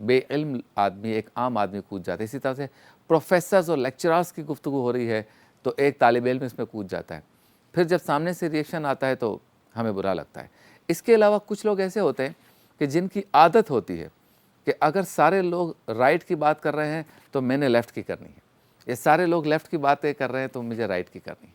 بے علم آدمی، ایک عام آدمی کود جاتا ہے. اسی طرح سے پروفیسرز اور لیکچرارز کی گفتگو ہو رہی ہے تو ایک طالب علم اس میں کود جاتا ہے. پھر جب سامنے سے ریئیکشن آتا ہے تو ہمیں برا لگتا ہے. اس کے علاوہ کچھ لوگ ایسے ہوتے ہیں کہ جن کی عادت ہوتی ہے کہ اگر سارے لوگ رائٹ کی بات کر رہے ہیں تو میں نے لیفٹ کی کرنی ہے، یہ سارے لوگ لیفٹ کی باتیں کر رہے ہیں تو مجھے رائٹ کی کرنی ہے،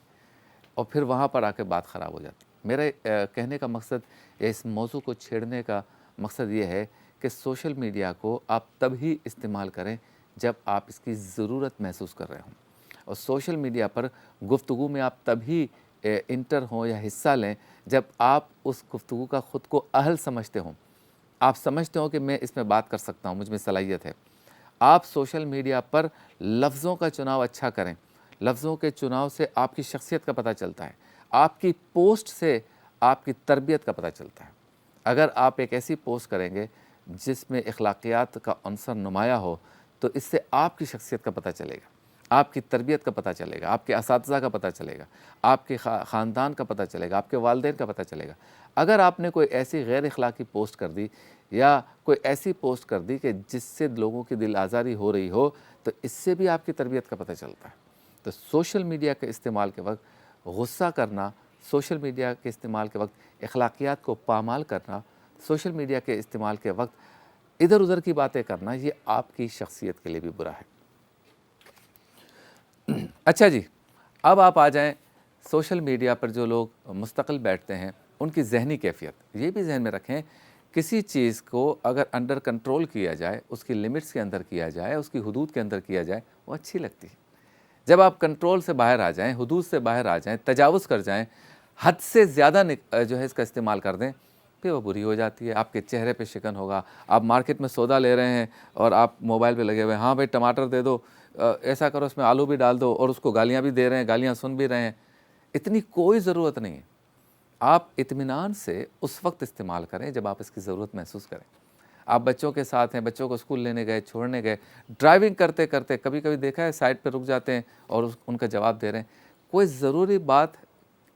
اور پھر وہاں پر آ کے بات خراب ہو جاتی ہے. میرے کہنے کا مقصد، اس موضوع کو چھیڑنے کا مقصد یہ ہے کہ سوشل میڈیا کو آپ تب ہی استعمال کریں جب آپ اس کی ضرورت محسوس کر رہے ہوں، اور سوشل میڈیا پر گفتگو میں آپ تبھی انٹر ہوں یا حصہ لیں جب آپ اس گفتگو کا خود کو اہل سمجھتے ہوں، آپ سمجھتے ہو کہ میں اس میں بات کر سکتا ہوں، مجھ میں صلاحیت ہے. آپ سوشل میڈیا پر لفظوں کا چناؤ اچھا کریں. لفظوں کے چناؤ سے آپ کی شخصیت کا پتہ چلتا ہے، آپ کی پوسٹ سے آپ کی تربیت کا پتہ چلتا ہے. اگر آپ ایک ایسی پوسٹ کریں گے جس میں اخلاقیات کا عنصر نمایاں ہو تو اس سے آپ کی شخصیت کا پتہ چلے گا، آپ کی تربیت کا پتہ چلے گا، آپ کے اساتذہ کا پتہ چلے گا، آپ کے خاندان کا پتہ چلے گا، آپ کے والدین کا پتہ چلے گا. اگر آپ نے کوئی ایسی غیر اخلاقی پوسٹ کر دی یا کوئی ایسی پوسٹ کر دی کہ جس سے لوگوں کی دل آزاری ہو رہی ہو تو اس سے بھی آپ کی تربیت کا پتہ چلتا ہے. تو سوشل میڈیا کے استعمال کے وقت غصہ کرنا، سوشل میڈیا کے استعمال کے وقت اخلاقیات کو پامال کرنا، سوشل میڈیا کے استعمال کے وقت ادھر ادھر کی باتیں کرنا، یہ آپ کی شخصیت کے لیے بھی برا ہے. اچھا جی، اب آپ آ جائیں سوشل میڈیا پر جو لوگ مستقل بیٹھتے ہیں ان کی ذہنی کیفیت. یہ بھی ذہن میں رکھیں، کسی چیز کو اگر انڈر کنٹرول کیا جائے، اس کی لمٹس کے اندر کیا جائے، اس کی حدود کے اندر کیا جائے، وہ اچھی لگتی ہے. جب آپ کنٹرول سے باہر آ جائیں، حدود سے باہر آ جائیں، تجاوز کر جائیں، حد سے زیادہ جو ہے اس کا استعمال کر دیں، پھر وہ بری ہو جاتی ہے. آپ کے چہرے پہ شکن ہوگا. آپ مارکیٹ میں سودا لے رہے ہیں اور آپ موبائل پہ لگے ہوئے ہیں، ہاں بھائی ٹماٹر دے دو، ایسا کرو اس میں آلو بھی ڈال دو، اور اس کو گالیاں بھی دے رہے ہیں، گالیاں سن بھی رہے ہیں. اتنی کوئی ضرورت نہیں ہے. آپ اطمینان سے اس وقت استعمال کریں جب آپ اس کی ضرورت محسوس کریں. آپ بچوں کے ساتھ ہیں، بچوں کو اسکول لینے گئے، چھوڑنے گئے، ڈرائیونگ کرتے کرتے کبھی کبھی دیکھا ہے سائڈ پہ رک جاتے ہیں اور ان کا جواب دے رہے ہیں. کوئی ضروری بات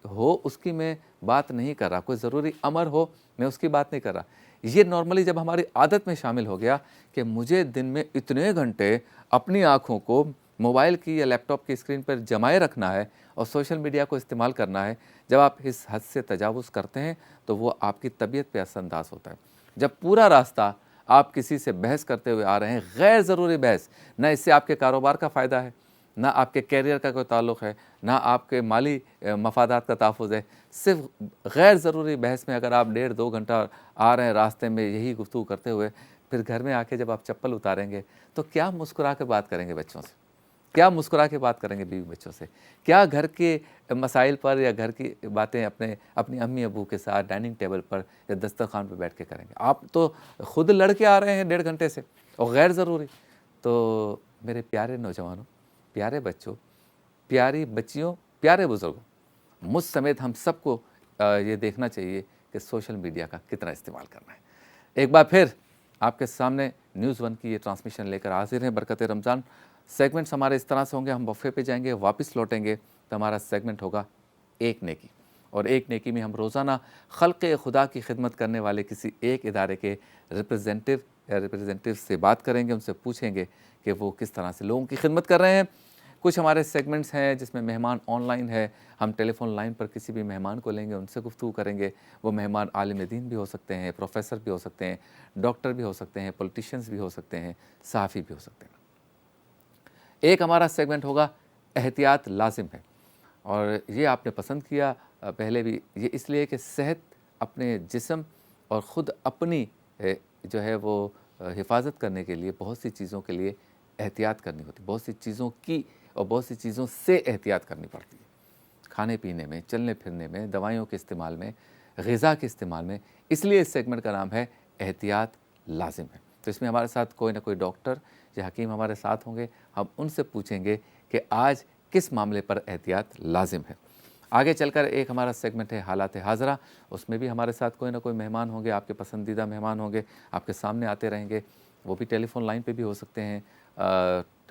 ہو اس کی میں بات نہیں کر رہا، کوئی ضروری امر ہو میں اس کی بات نہیں کر رہا. یہ نارملی جب ہماری عادت میں شامل ہو گیا کہ مجھے دن میں اتنے گھنٹے اپنی آنکھوں کو موبائل کی یا لیپ ٹاپ کی اسکرین پر جمائے رکھنا ہے اور سوشل میڈیا کو استعمال کرنا ہے، جب آپ اس حد سے تجاوز کرتے ہیں تو وہ آپ کی طبیعت پہ اثر انداز ہوتا ہے. جب پورا راستہ آپ کسی سے بحث کرتے ہوئے آ رہے ہیں، غیر ضروری بحث، نہ اس سے آپ کے کاروبار کا فائدہ ہے، نہ آپ کے کیریئر کا کوئی تعلق ہے، نہ آپ کے مالی مفادات کا تحفظ ہے، صرف غیر ضروری بحث میں اگر آپ 1.5-2 گھنٹہ آ رہے ہیں راستے میں یہی گفتگو کرتے ہوئے، پھر گھر میں آ کے جب آپ چپل اتاریں گے تو کیا مسکرا کے بات کریں گے بچوں سے؟ کیا مسکرا کے بات کریں گے بیوی بچوں سے؟ کیا گھر کے مسائل پر یا گھر کی باتیں اپنی امی ابو کے ساتھ ڈائننگ ٹیبل پر یا دسترخوان پہ بیٹھ کے کریں گے؟ آپ تو خود لڑ کے آ رہے ہیں 1.5 گھنٹے سے، اور غیر ضروری. تو میرے پیارے نوجوانوں، پیارے بچوں، پیاری بچیوں، پیارے بزرگوں، مجھ سمیت ہم سب کو یہ دیکھنا چاہیے کہ سوشل میڈیا کا کتنا استعمال کرنا ہے. ایک بار پھر آپ کے سامنے نیوز 1 کی یہ ٹرانسمیشن لے کر حاضر ہیں. برکت رمضان سیگمنٹس ہمارے اس طرح سے ہوں گے، ہم وقفے پہ جائیں گے، واپس لوٹیں گے تو ہمارا سیگمنٹ ہوگا ایک نیکی. اور ایک نیکی میں ہم روزانہ خلق خدا کی خدمت کرنے والے کسی ایک ادارے کے ریپرزینٹیو سے بات کریں گے، ان سے پوچھیں گے کہ وہ کس طرح سے لوگوں کی خدمت کر رہے ہیں. کچھ ہمارے سیگمنٹس ہیں جس میں مہمان آن لائن ہے، ہم ٹیلی فون لائن پر کسی بھی مہمان کو لیں گے، ان سے گفتگو کریں گے. وہ مہمان عالم دین بھی ہو سکتے ہیں، پروفیسر بھی ہو سکتے ہیں، ڈاکٹر بھی ہو سکتے ہیں، پولیٹیشینز بھی ہو سکتے ہیں، صحافی بھی ہو سکتے ہیں. ایک ہمارا سیگمنٹ ہوگا احتیاط لازم ہے، اور یہ آپ نے پسند کیا پہلے بھی، یہ اس لیے کہ صحت، اپنے جسم اور خود اپنی جو ہے وہ حفاظت کرنے کے لیے بہت سی چیزوں کے لیے احتیاط کرنی ہوتی ہے، بہت سی چیزوں کی اور بہت سی چیزوں سے احتیاط کرنی پڑتی ہے. کھانے پینے میں، چلنے پھرنے میں، دوائیوں کے استعمال میں، غذا کے استعمال میں. اس لیے اس سیگمنٹ کا نام ہے احتیاط لازم ہے. تو اس میں ہمارے ساتھ کوئی نہ کوئی ڈاکٹر یا حکیم ہمارے ساتھ ہوں گے، ہم ان سے پوچھیں گے کہ آج کس معاملے پر احتیاط لازم ہے. آگے چل کر ایک ہمارا سیگمنٹ ہے حالات حاضرہ، اس میں بھی ہمارے ساتھ کوئی نہ کوئی مہمان ہوں گے، آپ کے پسندیدہ مہمان ہوں گے، آپ کے سامنے آتے رہیں گے. وہ بھی ٹیلی فون لائن پہ بھی ہو سکتے ہیں،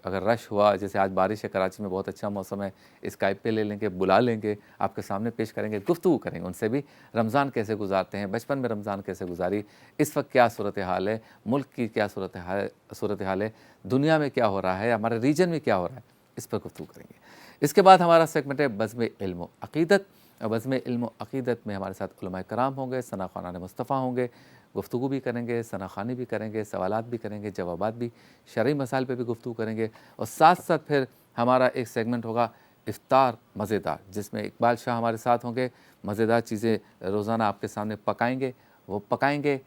اگر رش ہوا، جیسے آج بارش ہے کراچی میں، بہت اچھا موسم ہے، اسکائپ پہ لے لیں گے، بلا لیں گے، آپ کے سامنے پیش کریں گے، گفتگو کریں گے ان سے بھی، رمضان کیسے گزارتے ہیں، بچپن میں رمضان کیسے گزاری، اس وقت کیا صورتحال ہے، ملک کی کیا صورتحال ہے، دنیا میں کیا ہو رہا ہے، ہمارے ریجن میں کیا ہو رہا ہے، اس پر گفتگو کریں گے۔ اس کے بعد ہمارا سیگمنٹ ہے بزم علم و عقیدت۔ بزم علم و عقیدت میں ہمارے ساتھ علماء کرام ہوں گے، ثنا خوانان مصطفیٰ ہوں گے، گفتگو بھی کریں گے، ثنا خوانی بھی کریں گے، سوالات بھی کریں گے، جوابات بھی، شرعی مسائل پہ بھی گفتگو کریں گے، اور ساتھ ساتھ پھر ہمارا ایک سیگمنٹ ہوگا افطار مزیدار، جس میں اقبال شاہ ہمارے ساتھ ہوں گے، مزیدار چیزیں روزانہ آپ کے سامنے پکائیں گے، وہ پکائیں گے،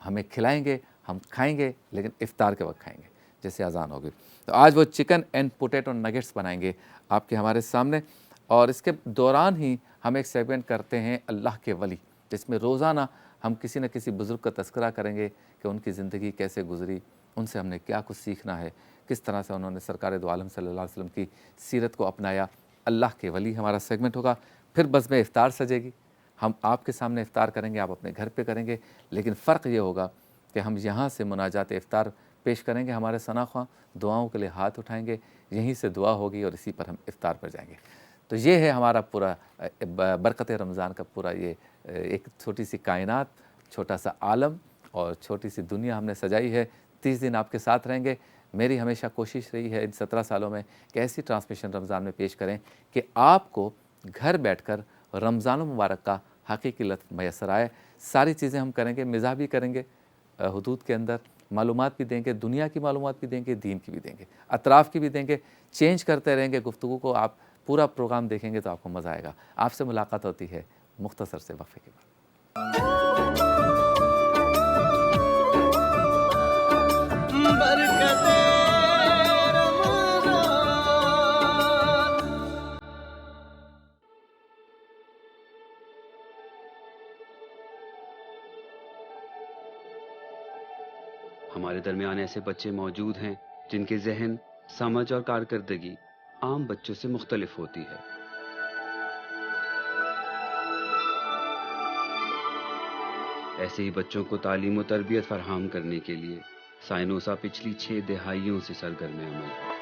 ہمیں کھلائیں گے، ہم کھائیں گے، لیکن افطار کے وقت کھائیں گے جیسے اذان ہوگی۔ تو آج وہ چکن اینڈ پوٹیٹو نگیٹس بنائیں گے آپ کے ہمارے سامنے، اور اس کے دوران ہی ہم ایک سیگمنٹ کرتے ہیں اللہ کے ولی، جس میں روزانہ ہم کسی نہ کسی بزرگ کا تذکرہ کریں گے کہ ان کی زندگی کیسے گزری، ان سے ہم نے کیا کچھ سیکھنا ہے، کس طرح سے انہوں نے سرکار دو عالم صلی اللہ علیہ وسلم کی سیرت کو اپنایا۔ اللہ کے ولی ہمارا سیگمنٹ ہوگا۔ پھر بزم افطار سجے گی، ہم آپ کے سامنے افطار کریں گے، آپ اپنے گھر پہ کریں گے، لیکن فرق یہ ہوگا کہ ہم یہاں سے مناجات افطار پیش کریں گے، ہمارے ثنا خواں دعاؤں کے لیے ہاتھ اٹھائیں گے، یہیں سے دعا ہوگی اور اسی پر ہم افطار پر جائیں گے۔ تو یہ ہے ہمارا پورا برکت رمضان کا پورا یہ ایک چھوٹی سی کائنات، چھوٹا سا عالم اور چھوٹی سی دنیا ہم نے سجائی ہے۔ 30 دن آپ کے ساتھ رہیں گے۔ میری ہمیشہ کوشش رہی ہے ان 17 سالوں میں کہ ایسی ٹرانسمیشن رمضان میں پیش کریں کہ آپ کو گھر بیٹھ کر رمضان المبارک کا حقیقی لطف میسر آئے۔ ساری چیزیں ہم کریں گے، مزاح بھی کریں گے، حدود کے اندر معلومات بھی دیں گے، دنیا کی معلومات بھی دیں گے، دین کی بھی دیں گے، اطراف کی بھی دیں گے، چینج کرتے رہیں گے گفتگو کو۔ آپ پورا پروگرام دیکھیں گے تو آپ کو مزہ آئے گا۔ آپ سے ملاقات ہوتی ہے مختصر سے وقفے کے بعد۔ ہمارے درمیان ایسے بچے موجود ہیں جن کے ذہن، سمجھ اور کارکردگی عام بچوں سے مختلف ہوتی ہے۔ ایسے ہی بچوں کو تعلیم و تربیت فراہم کرنے کے لیے سائنوسا پچھلی 6 دہائیوں سے سرگرم عمل ہے۔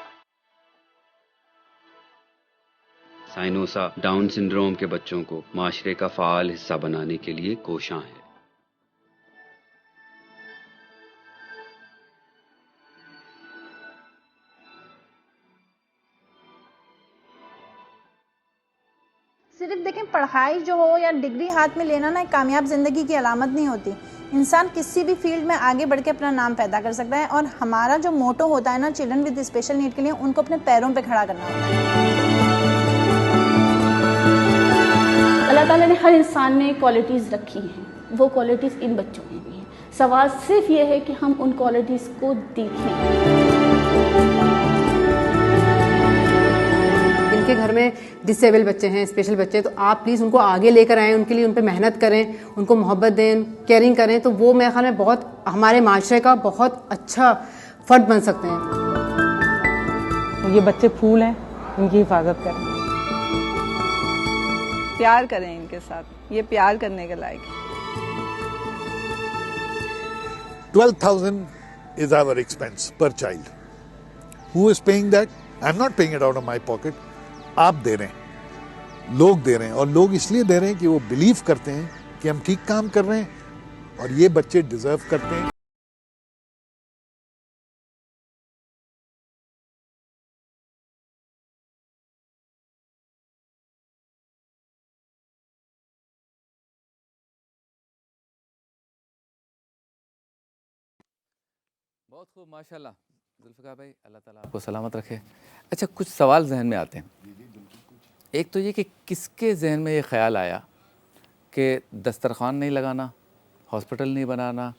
سائنوسا ڈاؤن سنڈروم کے بچوں کو معاشرے کا فعال حصہ بنانے کے لیے کوشاں ہے۔ صرف دیکھیں پڑھائی جو ہو یا ڈگری ہاتھ میں لینا نا ایک کامیاب زندگی کی علامت نہیں ہوتی۔ انسان کسی بھی فیلڈ میں آگے بڑھ کے اپنا نام پیدا کر سکتا ہے، اور ہمارا جو موٹو ہوتا ہے نا چلڈرن ود اسپیشل نیڈ کے لیے، ان کو اپنے پیروں پہ کھڑا کرنا ہوتا ہے۔ اللہ تعالیٰ نے ہر انسان میں کوالٹیز رکھی ہیں، وہ کوالٹیز ان بچوں میں بھی ہیں۔ سوال صرف یہ ہے کہ ہم ان کوالٹیز کو دیکھیں۔ جن کے گھر میں ڈسیبل بچے ہیں، اسپیشل بچے، تو آپ پلیز ان کو آگے لے کر آئیں، ان کے لیے ان پہ محنت کریں، ان کو محبت دیں، کیئرنگ کریں، تو وہ میرے خیال میں بہت ہمارے معاشرے کا بہت اچھا فرد بن سکتے ہیں۔ یہ بچے پھول ہیں، ان کی حفاظت کریں، پیار کریں ان کے ساتھ، یہ پیار کرنے کے لائق ہے۔ 12,000 is our expense per child. Who is paying that? I'm not paying it out of my pocket. آپ دے رہے ہیں، لوگ دے رہے ہیں، اور لوگ اس لیے دے رہے ہیں کہ وہ بلیو کرتے ہیں کہ ہم ٹھیک کام کر رہے ہیں، اور یہ بچے ڈیزرو کرتے ہیں۔ بہت خوب، ماشاءاللہ ذوالفقار بھائی، اللہ تعالیٰ آپ کو سلامت رکھے۔ اچھا، کچھ سوال ذہن میں آتے ہیں۔ ایک تو یہ کہ کس کے ذہن میں یہ خیال آیا کہ دسترخوان نہیں لگانا، ہاسپٹل نہیں بنانا،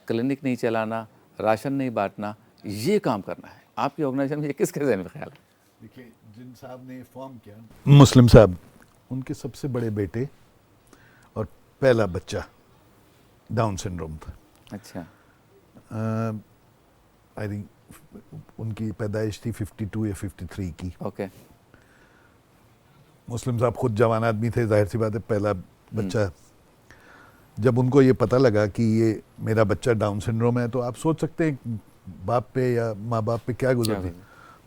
کلینک نہیں چلانا، راشن نہیں بانٹنا، یہ کام کرنا ہے؟ آپ کی آرگنائزیشن میں یہ کس کے ذہن میں خیال ہے؟ دیکھیں، جن صاحب نے فارم کیا، مسلم صاحب، ان کے سب سے بڑے بیٹے اور پہلا بچہ ڈاؤن سنڈروم تھا۔ اچھا، آئی تھنک ان کی پیدائش تھی 52 یا 53 کی۔ اوکے۔ مسلم صاحب خود جوان آدمی تھے، ظاہر سی بات ہے، پہلا بچہ۔ جب ان کو یہ پتہ لگا کہ یہ میرا بچہ ڈاؤن سنڈروم ہے، تو آپ سوچ سکتے ہیں باپ پہ یا ماں باپ پہ کیا گزرتی۔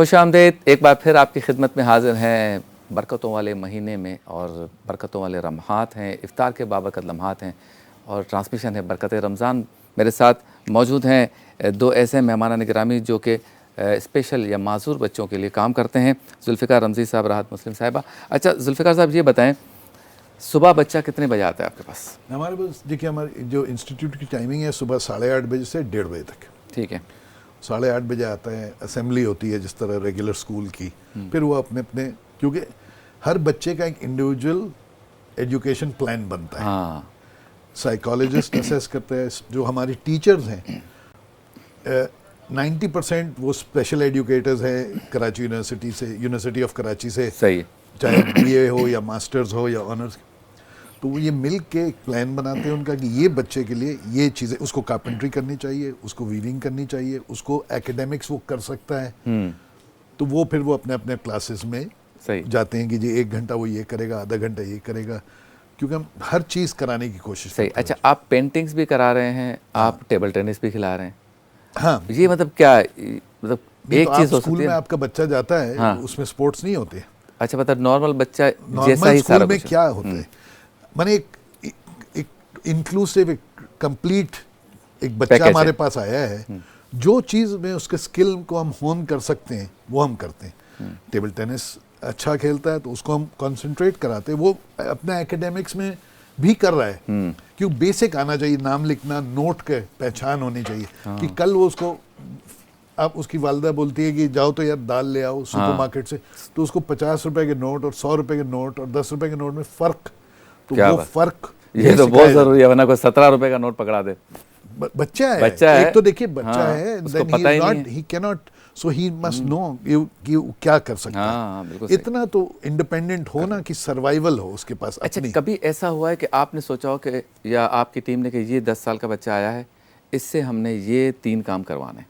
خوش آمدید، ایک بار پھر آپ کی خدمت میں حاضر ہیں برکتوں والے مہینے میں، اور برکتوں والے لمحات ہیں، افطار کے بابرکت لمحات ہیں، اور ٹرانسمیشن ہے برکت رمضان۔ میرے ساتھ موجود ہیں دو ایسے مہمانان گرامی جو کہ اسپیشل یا معذور بچوں کے لیے کام کرتے ہیں، ذوالفقار رمزی صاحب، راحت مسلم صاحبہ۔ اچھا ذوالفقار صاحب یہ بتائیں، صبح بچہ کتنے بجے آتا ہے آپ کے پاس؟ ہمارے پاس دیکھیے ہماری جو انسٹیٹیوٹ کی ٹائمنگ ہے صبح 8:30 بجے سے 1:30 بجے تک۔ ٹھیک ہے، 8:30 بجے آتا ہے، اسمبلی ہوتی ہے جس طرح ریگولر اسکول کی، پھر وہ اپنے کیونکہ ہر بچے کا ایک انڈیویجول ایجوکیشن پلان بنتا ہے، ہاں، سائیکالوجسٹ اسیس کرتا ہے، جو ہماری ٹیچرز ہیں 90% وہ اسپیشل ایجوکیٹرز ہیں کراچی یونیورسٹی سے، یونیورسٹی آف کراچی سے، صحیح، چاہے بی اے ہو یا ماسٹرز ہو یا آنرز، تو وہ یہ مل کے ایک پلان بناتے ہیں ان کا کہ یہ بچے کے لیے یہ چیزیں، اس کو کارپینٹری کرنی چاہیے، اس کو ویونگ کرنی چاہیے، اس کو ایکیڈیمکس وہ کر سکتا ہے، تو وہ پھر وہ اپنے اپنے کلاسز میں صحیح جاتے ہیں کہ جی 1 گھنٹہ وہ یہ کرے گا، آدھا گھنٹہ یہ کرے گا، کیونکہ ہم ہر چیز کرانے کی کوشش صحیح۔ کرتے ہیں۔ اچھا آپ پینٹنگز بھی کرا رہے ہیں، آپ ٹیبل ٹینس بھی کھلا رہے ہیں، ہاں، یہ مطلب کیا، مطلب ایک تو آپ چیز ہو اسکول سکتی میں ہے؟ آپ کا بچہ جاتا ہے ہاں، اس میں سپورٹس نہیں ہوتے، اچھا مطلب نارمل بچہ نارمل جیسا ہی سارا اسکول میں کچھ کیا ہوتا ہے، میں نے ایک انکلوسیو ایک کمپلیٹ ایک بچہ پیکیج ہے۔ ہمارے پاس آیا ہے، جو چیز میں اس کے اسکل کو ہم ہون کر سکتے ہیں وہ ہم کرتے ہیں۔ ٹیبل ٹینس اچھا کھیلتا ہے تو اس کو ہم کنسنٹریٹ کراتے ہیں، وہ اپنا ایکیڈیمکس میں بھی کر رہا ہے، کیوں بیسک آنا چاہیے، نام لکھنا، نوٹ کے پہچان ہونی چاہیے، کہ کل وہ اس کو، اب اس کی والدہ بولتی ہے کہ جاؤ تو یار دال لے آؤ سپر مارکیٹ سے، تو اس کو 50 روپے کے نوٹ اور 100 روپے کے نوٹ اور 10 روپے کے نوٹ میں فرق، تو کیا وہ بات، فرق یہ تو بہت ضروری ہے، ورنہ کوئی 17 روپے کا نوٹ پکڑا دے، بچہ بچہ ہے، ہے، ایک تو دیکھیے بچہ ہاں، ہے، اس کو پتہ ہی نہیں ہے، ہی کیناٹ، سو ہی مسٹ نو کہ وہ کیا کر سکتا ہاں بالکل ہے، صحیح۔ اتنا تو انڈیپینڈنٹ ہونا کہ سروائیول ہو اس کے پاس اچھا اپنی۔ کبھی ایسا ہوا ہے کہ آپ نے سوچا ہو کہ یا آپ کی ٹیم نے کہ یہ 10 سال کا بچہ آیا ہے، اس سے ہم نے یہ 3 کام کروانے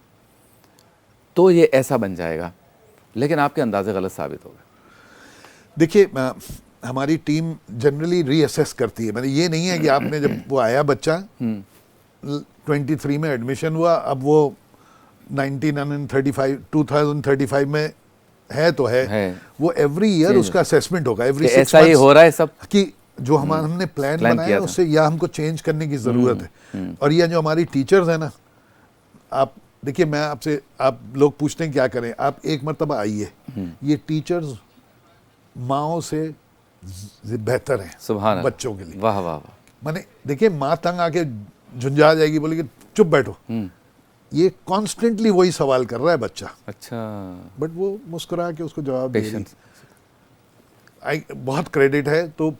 تو یہ ایسا بن جائے گا، لیکن آپ کے اندازے غلط ثابت ہو گئے؟ دیکھیے ہماری ٹیم جنرلی ری اسیس کرتی ہے، یہ نہیں ہے کہ آپ نے جب وہ آیا بچہ 23 میں ایڈمیشن ہوا، اب وہ 2035 میں ہے تو ہے، وہ ایوری ایئر اس کا اسیسمنٹ ہوگا، ایوری 6 ایسا ہی ہو رہا ہے سب کہ جو ہم نے پلان بنایا اس سے یا ہم کو چینج کرنے کی ضرورت ہے۔ اور یہ جو ہماری ٹیچرز ہیں نا، آپ دیکھیے میں آپ سے، آپ لوگ پوچھتے ہیں کیا کریں، آپ ایک مرتبہ آئیے، یہ ٹیچرز ماؤں سے بہتر ہیں سبحان اللہ، بچوں کے لیے۔ واہ واہ واہ، میں نے دیکھیے ماں تنگ آ کے جھنجھا جائے گی، بولے کہ چپ بیٹھو، یہ کانسٹنٹلی وہی سوال کر رہا ہے بچہ، اچھا بٹ وہ مسکرا کے اس کو جواب دے رہی، پیشنس، بہت کریڈٹ ہے۔ تو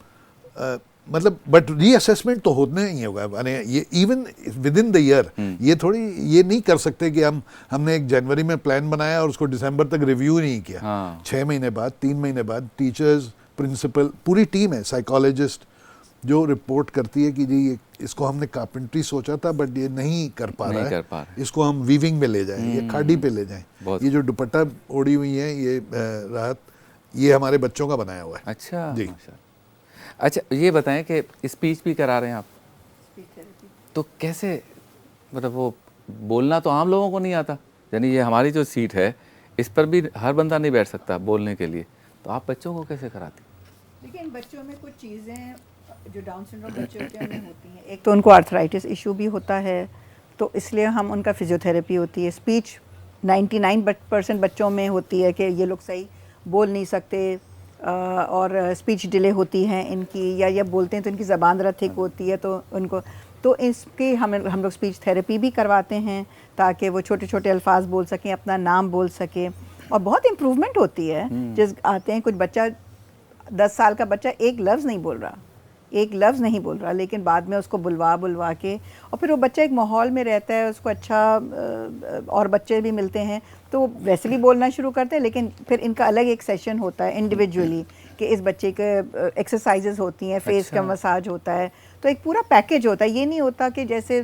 مطلب بٹ ری اسیسمنٹ تو ہونا ہی ہوگا، یعنی یہ even with in the year, یہ تھوڑی یہ نہیں کر سکتے کہ ہم نے ایک جنوری میں پلان بنایا اور اس کو دسمبر تک ریویو نہیں کیا، 6 مہینے بعد، 3 مہینے بعد ٹیچرز، پرنسپل، پوری ٹیم ہے، سائیکالوجسٹ جو رپورٹ کرتی ہے کہ جی اس کو ہم نے کارپینٹری سوچا تھا بٹ یہ نہیں کر پا رہا ہے، اس کو ہم ویونگ میں لے جائیں، یہ کھاڑی پہ لے جائیں، یہ جو دوپٹہ اوڑی ہوئی ہے یہ راحت، یہ ہمارے بچوں کا بنایا ہوا ہے۔ اچھا جی، اچھا یہ بتائیں کہ اسپیچ بھی کرا رہے ہیں آپ، تو کیسے، مطلب وہ بولنا تو عام لوگوں کو نہیں آتا، یعنی یہ ہماری جو سیٹ ہے اس پر بھی ہر بندہ نہیں بیٹھ سکتا بولنے کے لیے، تو آپ بچوں کو کیسے کراتی؟ لیکن بچوں میں کچھ چیزیں جو ڈاؤن سنڈروم بچے ہوتے ہیں انہیں ہوتی ہیں، ایک تو ان کو آرتھرائٹس ایشو بھی ہوتا ہے، تو اس لیے ہم ان کا فزیوتھیراپی ہوتی ہے، اسپیچ 99% بچوں میں ہوتی ہے کہ یہ لوگ صحیح بول نہیں سکتے، اور اسپیچ ڈیلے ہوتی ہیں ان کی، یا بولتے ہیں تو ان کی زبان ذرا تھک ہوتی ہے، تو ان کو تو اس کی ہم لوگ اسپیچ تھیراپی بھی کرواتے ہیں تاکہ وہ چھوٹے چھوٹے الفاظ بول سکیں، اپنا نام بول سکیں، اور بہت امپروومنٹ ہوتی ہے۔ جس آتے ہیں کچھ بچہ 10 سال کا بچہ ایک لفظ نہیں بول رہا، لیکن بعد میں اس کو بلوا کے، اور پھر وہ بچہ ایک ماحول میں رہتا ہے، اس کو اچھا اور بچے بھی ملتے ہیں تو وہ ویسے بھی بولنا شروع کرتے ہیں، لیکن پھر ان کا الگ ایک سیشن ہوتا ہے انڈیویجولی کہ اس بچے کے ایکسرسائزز ہوتی ہیں، فیس کا مساج ہوتا ہے، تو ایک پورا پیکیج ہوتا ہے۔ یہ نہیں ہوتا کہ جیسے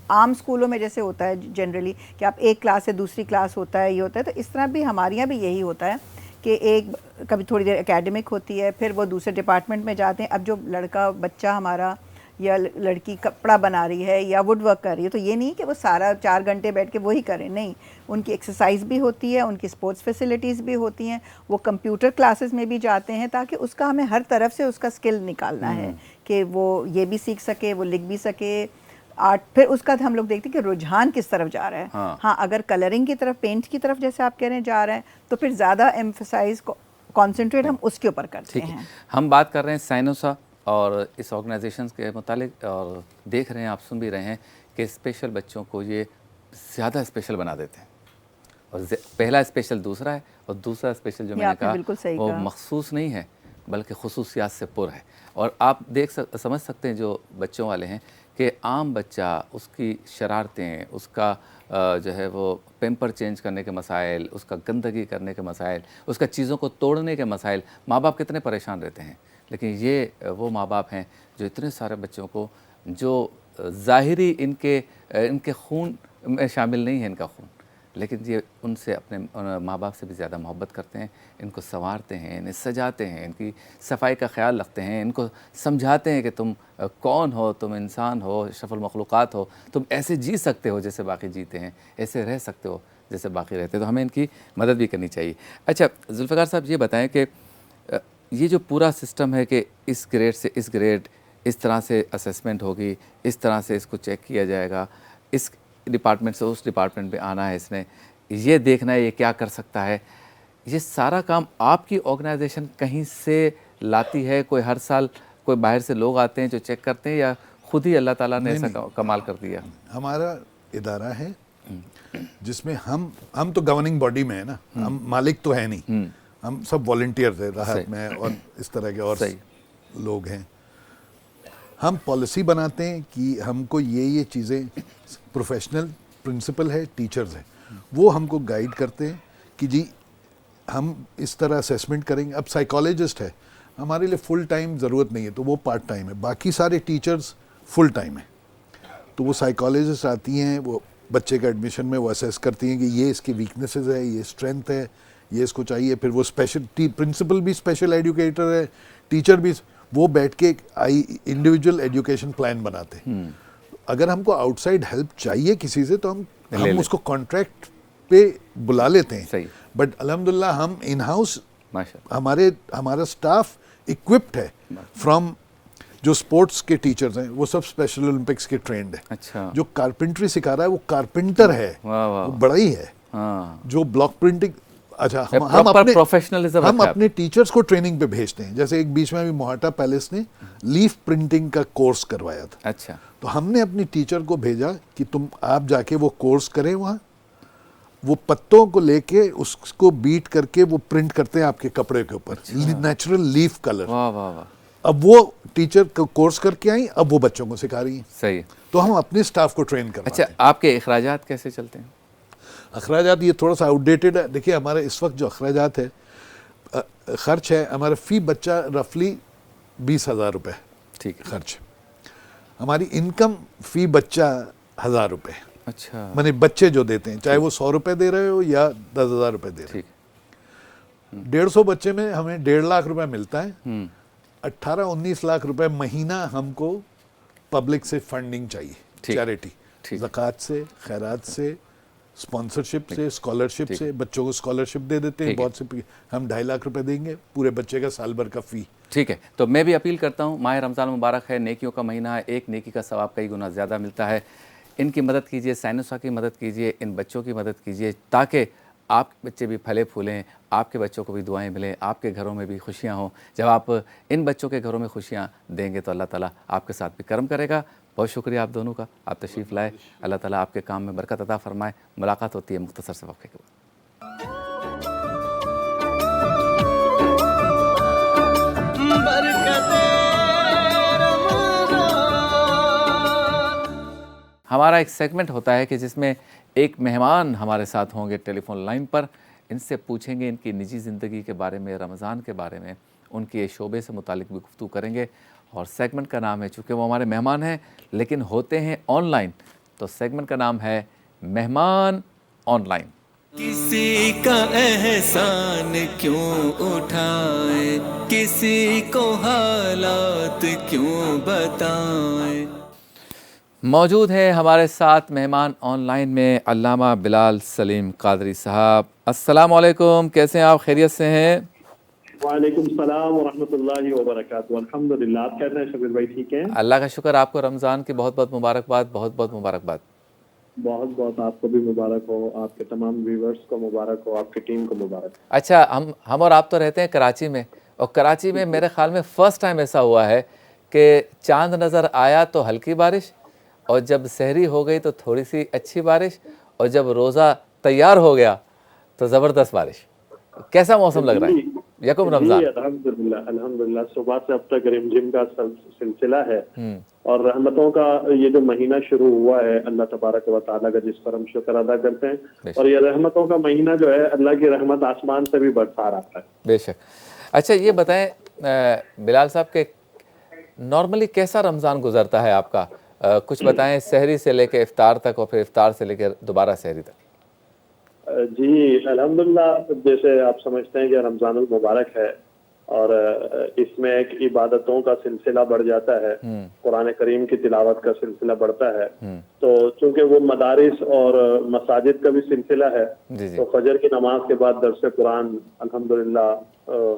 عام اسکولوں میں جیسے ہوتا ہے جنرلی کہ آپ ایک کلاس سے دوسری کلاس ہوتا ہے، یہ ہوتا ہے، تو اس طرح بھی ہمارے یہاں بھی یہی ہوتا ہے کہ ایک کبھی تھوڑی دیر اکیڈمک ہوتی ہے، پھر وہ دوسرے ڈپارٹمنٹ میں جاتے ہیں۔ اب جو لڑکا بچہ ہمارا یا لڑکی کپڑا بنا رہی ہے یا ووڈ ورک کر رہی ہے، تو یہ نہیں کہ وہ سارا 4 گھنٹے بیٹھ کے وہی کریں، نہیں، ان کی ایکسرسائز بھی ہوتی ہے، ان کی اسپورٹس فیسلٹیز بھی ہوتی ہیں، وہ کمپیوٹر کلاسز میں بھی جاتے ہیں، تاکہ اس کا ہمیں ہر طرف سے اس کا اسکل نکالنا ہے کہ وہ یہ بھی سیکھ سکے، وہ لکھ بھی سکے آرٹ. پھر اس کا ہم لوگ دیکھتے ہیں کہ رجحان کس طرف جا رہا ہے. ہاں اگر کلرنگ کی طرف، پینٹ کی طرف جیسے آپ کہہ رہے ہیں جا رہا ہے، تو پھر زیادہ ایمفسائز کانسنٹریٹ ہم اس کے اوپر کرتے ہیں. ہم بات کر رہے ہیں سائنوسا اور اس آرگنائزیشنز کے متعلق، اور دیکھ رہے ہیں، آپ سن بھی رہے ہیں کہ اسپیشل بچوں کو یہ زیادہ اسپیشل بنا دیتے ہیں، اور پہلا اسپیشل دوسرا ہے، اور دوسرا اسپیشل جو میں نے کہا وہ مخصوص نہیں ہے بلکہ خصوصیات سے پر ہے. اور آپ سمجھ سکتے ہیں جو بچوں والے ہیں کہ عام بچہ، اس کی شرارتیں، اس کا جو ہے وہ پیمپر چینج کرنے کے مسائل، اس کا گندگی کرنے کے مسائل، اس کا چیزوں کو توڑنے کے مسائل، ماں باپ کتنے پریشان رہتے ہیں. لیکن یہ وہ ماں باپ ہیں جو اتنے سارے بچوں کو، جو ظاہری ان کے خون میں شامل نہیں ہے ان کا خون، لیکن یہ ان سے، اپنے ماں باپ سے بھی زیادہ محبت کرتے ہیں، ان کو سنوارتے ہیں، انہیں سجاتے ہیں، ان کی صفائی کا خیال رکھتے ہیں، ان کو سمجھاتے ہیں کہ تم کون ہو، تم انسان ہو، اشرف المخلوقات ہو، تم ایسے جی سکتے ہو جیسے باقی جیتے ہیں، ایسے رہ سکتے ہو جیسے باقی رہتے ہیں. تو ہمیں ان کی مدد بھی کرنی چاہیے. اچھا ذوالفقار صاحب، یہ بتائیں کہ یہ جو پورا سسٹم ہے کہ اس گریڈ سے اس گریڈ، اس طرح سے اسیسمنٹ ہوگی، اس طرح سے اس کو چیک کیا جائے گا، اس ڈپارٹمنٹ سے اس ڈپارٹمنٹ پہ آنا ہے، اس نے یہ دیکھنا ہے یہ کیا کر سکتا ہے، یہ سارا کام آپ کی آرگنائزیشن کہیں سے لاتی ہے؟ کوئی ہر سال کوئی باہر سے لوگ آتے ہیں جو چیک کرتے ہیں، یا خود ہی اللہ تعالیٰ نے ایسا کمال کر دیا؟ ہمارا ادارہ ہے جس میں ہم تو گورننگ باڈی میں ہے نا، ہم مالک تو ہے نہیں، ہم سب والنٹیئر ہیں، راحت میں اور اس طرح کے اور لوگ ہیں. ہم پالیسی بناتے ہیں کہ ہم کو یہ چیزیں، پروفیشنل پرنسپل ہے، ٹیچرز ہیں، وہ ہم کو گائیڈ کرتے ہیں کہ جی ہم اس طرح اسیسمنٹ کریں گے. اب سائیکالوجسٹ ہے، ہمارے لیے فل ٹائم ضرورت نہیں ہے، تو وہ پارٹ ٹائم ہے، باقی سارے ٹیچرز فل ٹائم ہیں. تو وہ سائیکالوجسٹ آتی ہیں، وہ بچے کا ایڈمیشن میں وہ اسیس کرتی ہیں کہ یہ اس کی ویکنیسز ہے، یہ اسٹرینتھ ہے، یہ اس کو چاہیے. پھر وہ اسپیشل پرنسپل بھی اسپیشل ایجوکیٹر ہے، ٹیچر بھی، وہ بیٹھ کے انڈیویجول ایجوکیشن پلان بناتے ہیں. اگر ہم کو آؤٹ سائڈ ہیلپ چاہیے کسی سے تو ہم اس کو کانٹریکٹ پہ بلا لیتے ہیں. بٹ الحمدللہ ہم ان ہاؤس، ہمارا اسٹاف اکوپڈ ہے. فرام جو اسپورٹس کے ٹیچرز ہیں وہ سب اسپیشل اولمپکس کے ٹرینڈ ہیں. جو کارپینٹری سکھا رہا ہے وہ کارپینٹر ہے، وہ بڑا ہی ہے. جو بلاک پرنٹنگ، اچھا ہم اپنے ٹیچرز کو ٹریننگ پہ بھیجتے ہیں. جیسے ایک بیچ میں ابھی موہاٹا پیلس نے لیف پرنٹنگ کا کورس کروایا تھا. اچھا، تو ہم نے اپنی ٹیچر کو بھیجا کہ آپ جا کے وہ کورس کریں وہاں. وہ پتوں کو لے کے اس کو بیٹ کر کے وہ پرنٹ کرتے ہیں آپ کے کپڑے کے اوپر، نیچرل لیف کلر. اب وہ ٹیچر کو کورس کر کے آئیں، اب وہ بچوں کو سکھا رہی ہیں. صحیح. تو ہم اپنے اسٹاف کو ٹرین کرواتے ہیں. اچھا، آپ کے اخراجات کیسے چلتے ہیں؟ اخراجات یہ تھوڑا سا آؤٹ ڈیٹڈ ہے. دیکھیے ہمارا اس وقت جو اخراجات ہے، خرچ ہے ہمارا فی بچہ رفلی 20,000 روپے. ٹھیک ہے، خرچ. ہماری انکم فی بچہ 1,000 روپے. اچھا، میں نے بچے جو دیتے ہیں، چاہے وہ 100 روپے دے رہے ہو یا 10,000 روپے دے رہے ہیں. 150 بچے میں ہمیں 1.5 لاکھ روپے ملتا ہے. 18-19 لاکھ روپے مہینہ ہم کو پبلک سے فنڈنگ چاہیے، چیریٹی، زکوٰۃ سے، خیرات سے، اسپانسرشپ سے، اسکالرشپ سے. بچوں کو اسکالرشپ دے دیتے ہیں بہت سے. ہم 2.5 لاکھ روپے دیں گے پورے بچے کا سال بھر کا فی. ٹھیک ہے. تو میں بھی اپیل کرتا ہوں، ماہ رمضان مبارک ہے، نیکیوں کا مہینہ ہے، ایک نیکی کا ثواب کئی گنا زیادہ ملتا ہے. ان کی مدد کیجیے، سائنوسا کی مدد کیجیے، ان بچوں کی مدد کیجیے، تاکہ آپ کے بچے بھی پھلے پھولیں، آپ کے بچوں کو بھی دعائیں ملیں، آپ کے گھروں میں بھی خوشیاں ہوں. جب آپ ان بچوں کے گھروں میں خوشیاں دیں گے تو اللہ تعالیٰ آپ کے ساتھ بھی کرم کرے گا. بہت شکریہ آپ دونوں کا، آپ تشریف لائے. اللہ تعالیٰ آپ کے کام میں برکت عطا فرمائے. ملاقات ہوتی ہے مختصر سے وقفے کے بعد. ہمارا ایک سیگمنٹ ہوتا ہے کہ جس میں ایک مہمان ہمارے ساتھ ہوں گے ٹیلی فون لائن پر. ان سے پوچھیں گے ان کی نجی زندگی کے بارے میں، رمضان کے بارے میں، ان کے شعبے سے متعلق بھی گفتگو کریں گے. اور سیگمنٹ کا نام ہے، چونکہ وہ ہمارے مہمان ہیں لیکن ہوتے ہیں آن لائن، تو سیگمنٹ کا نام ہے مہمان آن لائن. کسی کا احسان کیوں اٹھائے، کسی کو حالات کیوں بتائیں۔ موجود ہیں ہمارے ساتھ مہمان آن لائن میں علامہ بلال سلیم قادری صاحب۔ السلام علیکم، کیسے ہیں آپ؟ خیریت سے ہیں؟ وعلیکم السلام ورحمۃ اللہ وبرکاتہ۔ الحمدللہ، آپ کیسے ہیں شبیر بھائی؟ ٹھیک ہیں؟ اللہ کا شکر۔ آپ کو رمضان کی بہت بہت مبارکباد، بہت بہت مبارکباد۔ بہت بہت آپ کو بھی مبارک ہو، آپ کے تمام ویورز کو مبارک ہو، آپ کی ٹیم کو مبارک۔ اچھا، ہم اور آپ تو رہتے ہیں کراچی میں، اور کراچی میں میرے خیال میں فرسٹ ٹائم ایسا ہوا ہے کہ چاند نظر آیا تو ہلکی بارش، اور جب سحری ہو گئی تو تھوڑی سی اچھی بارش، اور جب روزہ تیار ہو گیا تو زبردست بارش۔ کیسا موسم لگ رہا ہے یکم رمضان؟ جی الحمدللہ صبح سے اب تک رمجم کا سلسلہ ہے، اور رحمتوں کا یہ جو مہینہ شروع ہوا ہے اللہ تبارک و تعالیٰ کا، جس پر ہم شکر ادا کرتے ہیں، اور یہ رحمتوں کا مہینہ جو ہے اللہ کی رحمت آسمان سے بھی برسا رہا ہے۔ بے شک۔ اچھا یہ بتائیں بلال صاحب کہ نارملی کیسا رمضان گزرتا ہے آپ کا؟ کچھ بتائیں، سحری سے لے کے افطار تک، اور پھر افطار سے لے کے دوبارہ سحری تک۔ جی الحمدللہ، جیسے آپ سمجھتے ہیں کہ رمضان المبارک ہے، اور اس میں ایک عبادتوں کا سلسلہ بڑھ جاتا ہے، قرآن کریم کی تلاوت کا سلسلہ بڑھتا ہے، تو چونکہ وہ مدارس اور مساجد کا بھی سلسلہ ہے، تو فجر کی نماز کے بعد درس قرآن الحمدللہ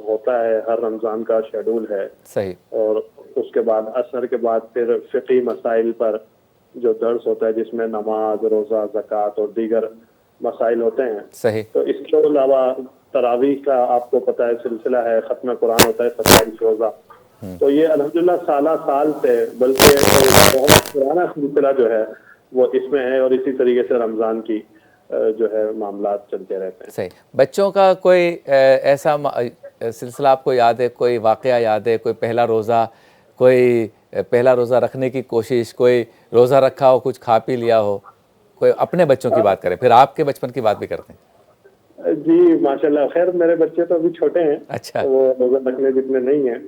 ہوتا ہے، ہر رمضان کا شیڈول ہے۔ صحیح۔ اور اس کے بعد عصر کے بعد پھر فقہی مسائل پر جو درس ہوتا ہے، جس میں نماز، روزہ، زکوٰۃ اور دیگر مسائل ہوتے ہیں۔ صحیح۔ تو اس کے علاوہ تراویح کا آپ کو پتہ ہے سلسلہ ہے، ختم قرآن ہوتا ہے 27 روزہ۔ تو یہ الحمدللہ سالہ سال سے، بلکہ بہت پرانا سلسلہ جو ہے وہ اس میں ہے، اور اسی طریقے سے رمضان کی جو ہے معاملات چلتے رہتے ہیں۔ صحیح۔ بچوں کا کوئی ایسا سلسلہ آپ کو یاد ہے؟ کوئی واقعہ یاد ہے؟ کوئی پہلا روزہ، کوئی پہلا روزہ رکھنے کی کوشش، کوئی روزہ رکھا ہو، کچھ کھا پی لیا ہو؟ کوئی اپنے بچوں کی بات کریں، پھر آپ کے بچپن کی بات بھی کرتے ہیں۔ جی ماشاءاللہ، خیر میرے بچے تو ابھی چھوٹے ہیں، اچھا، وہ روزہ رکھنے جتنے نہیں ہیں،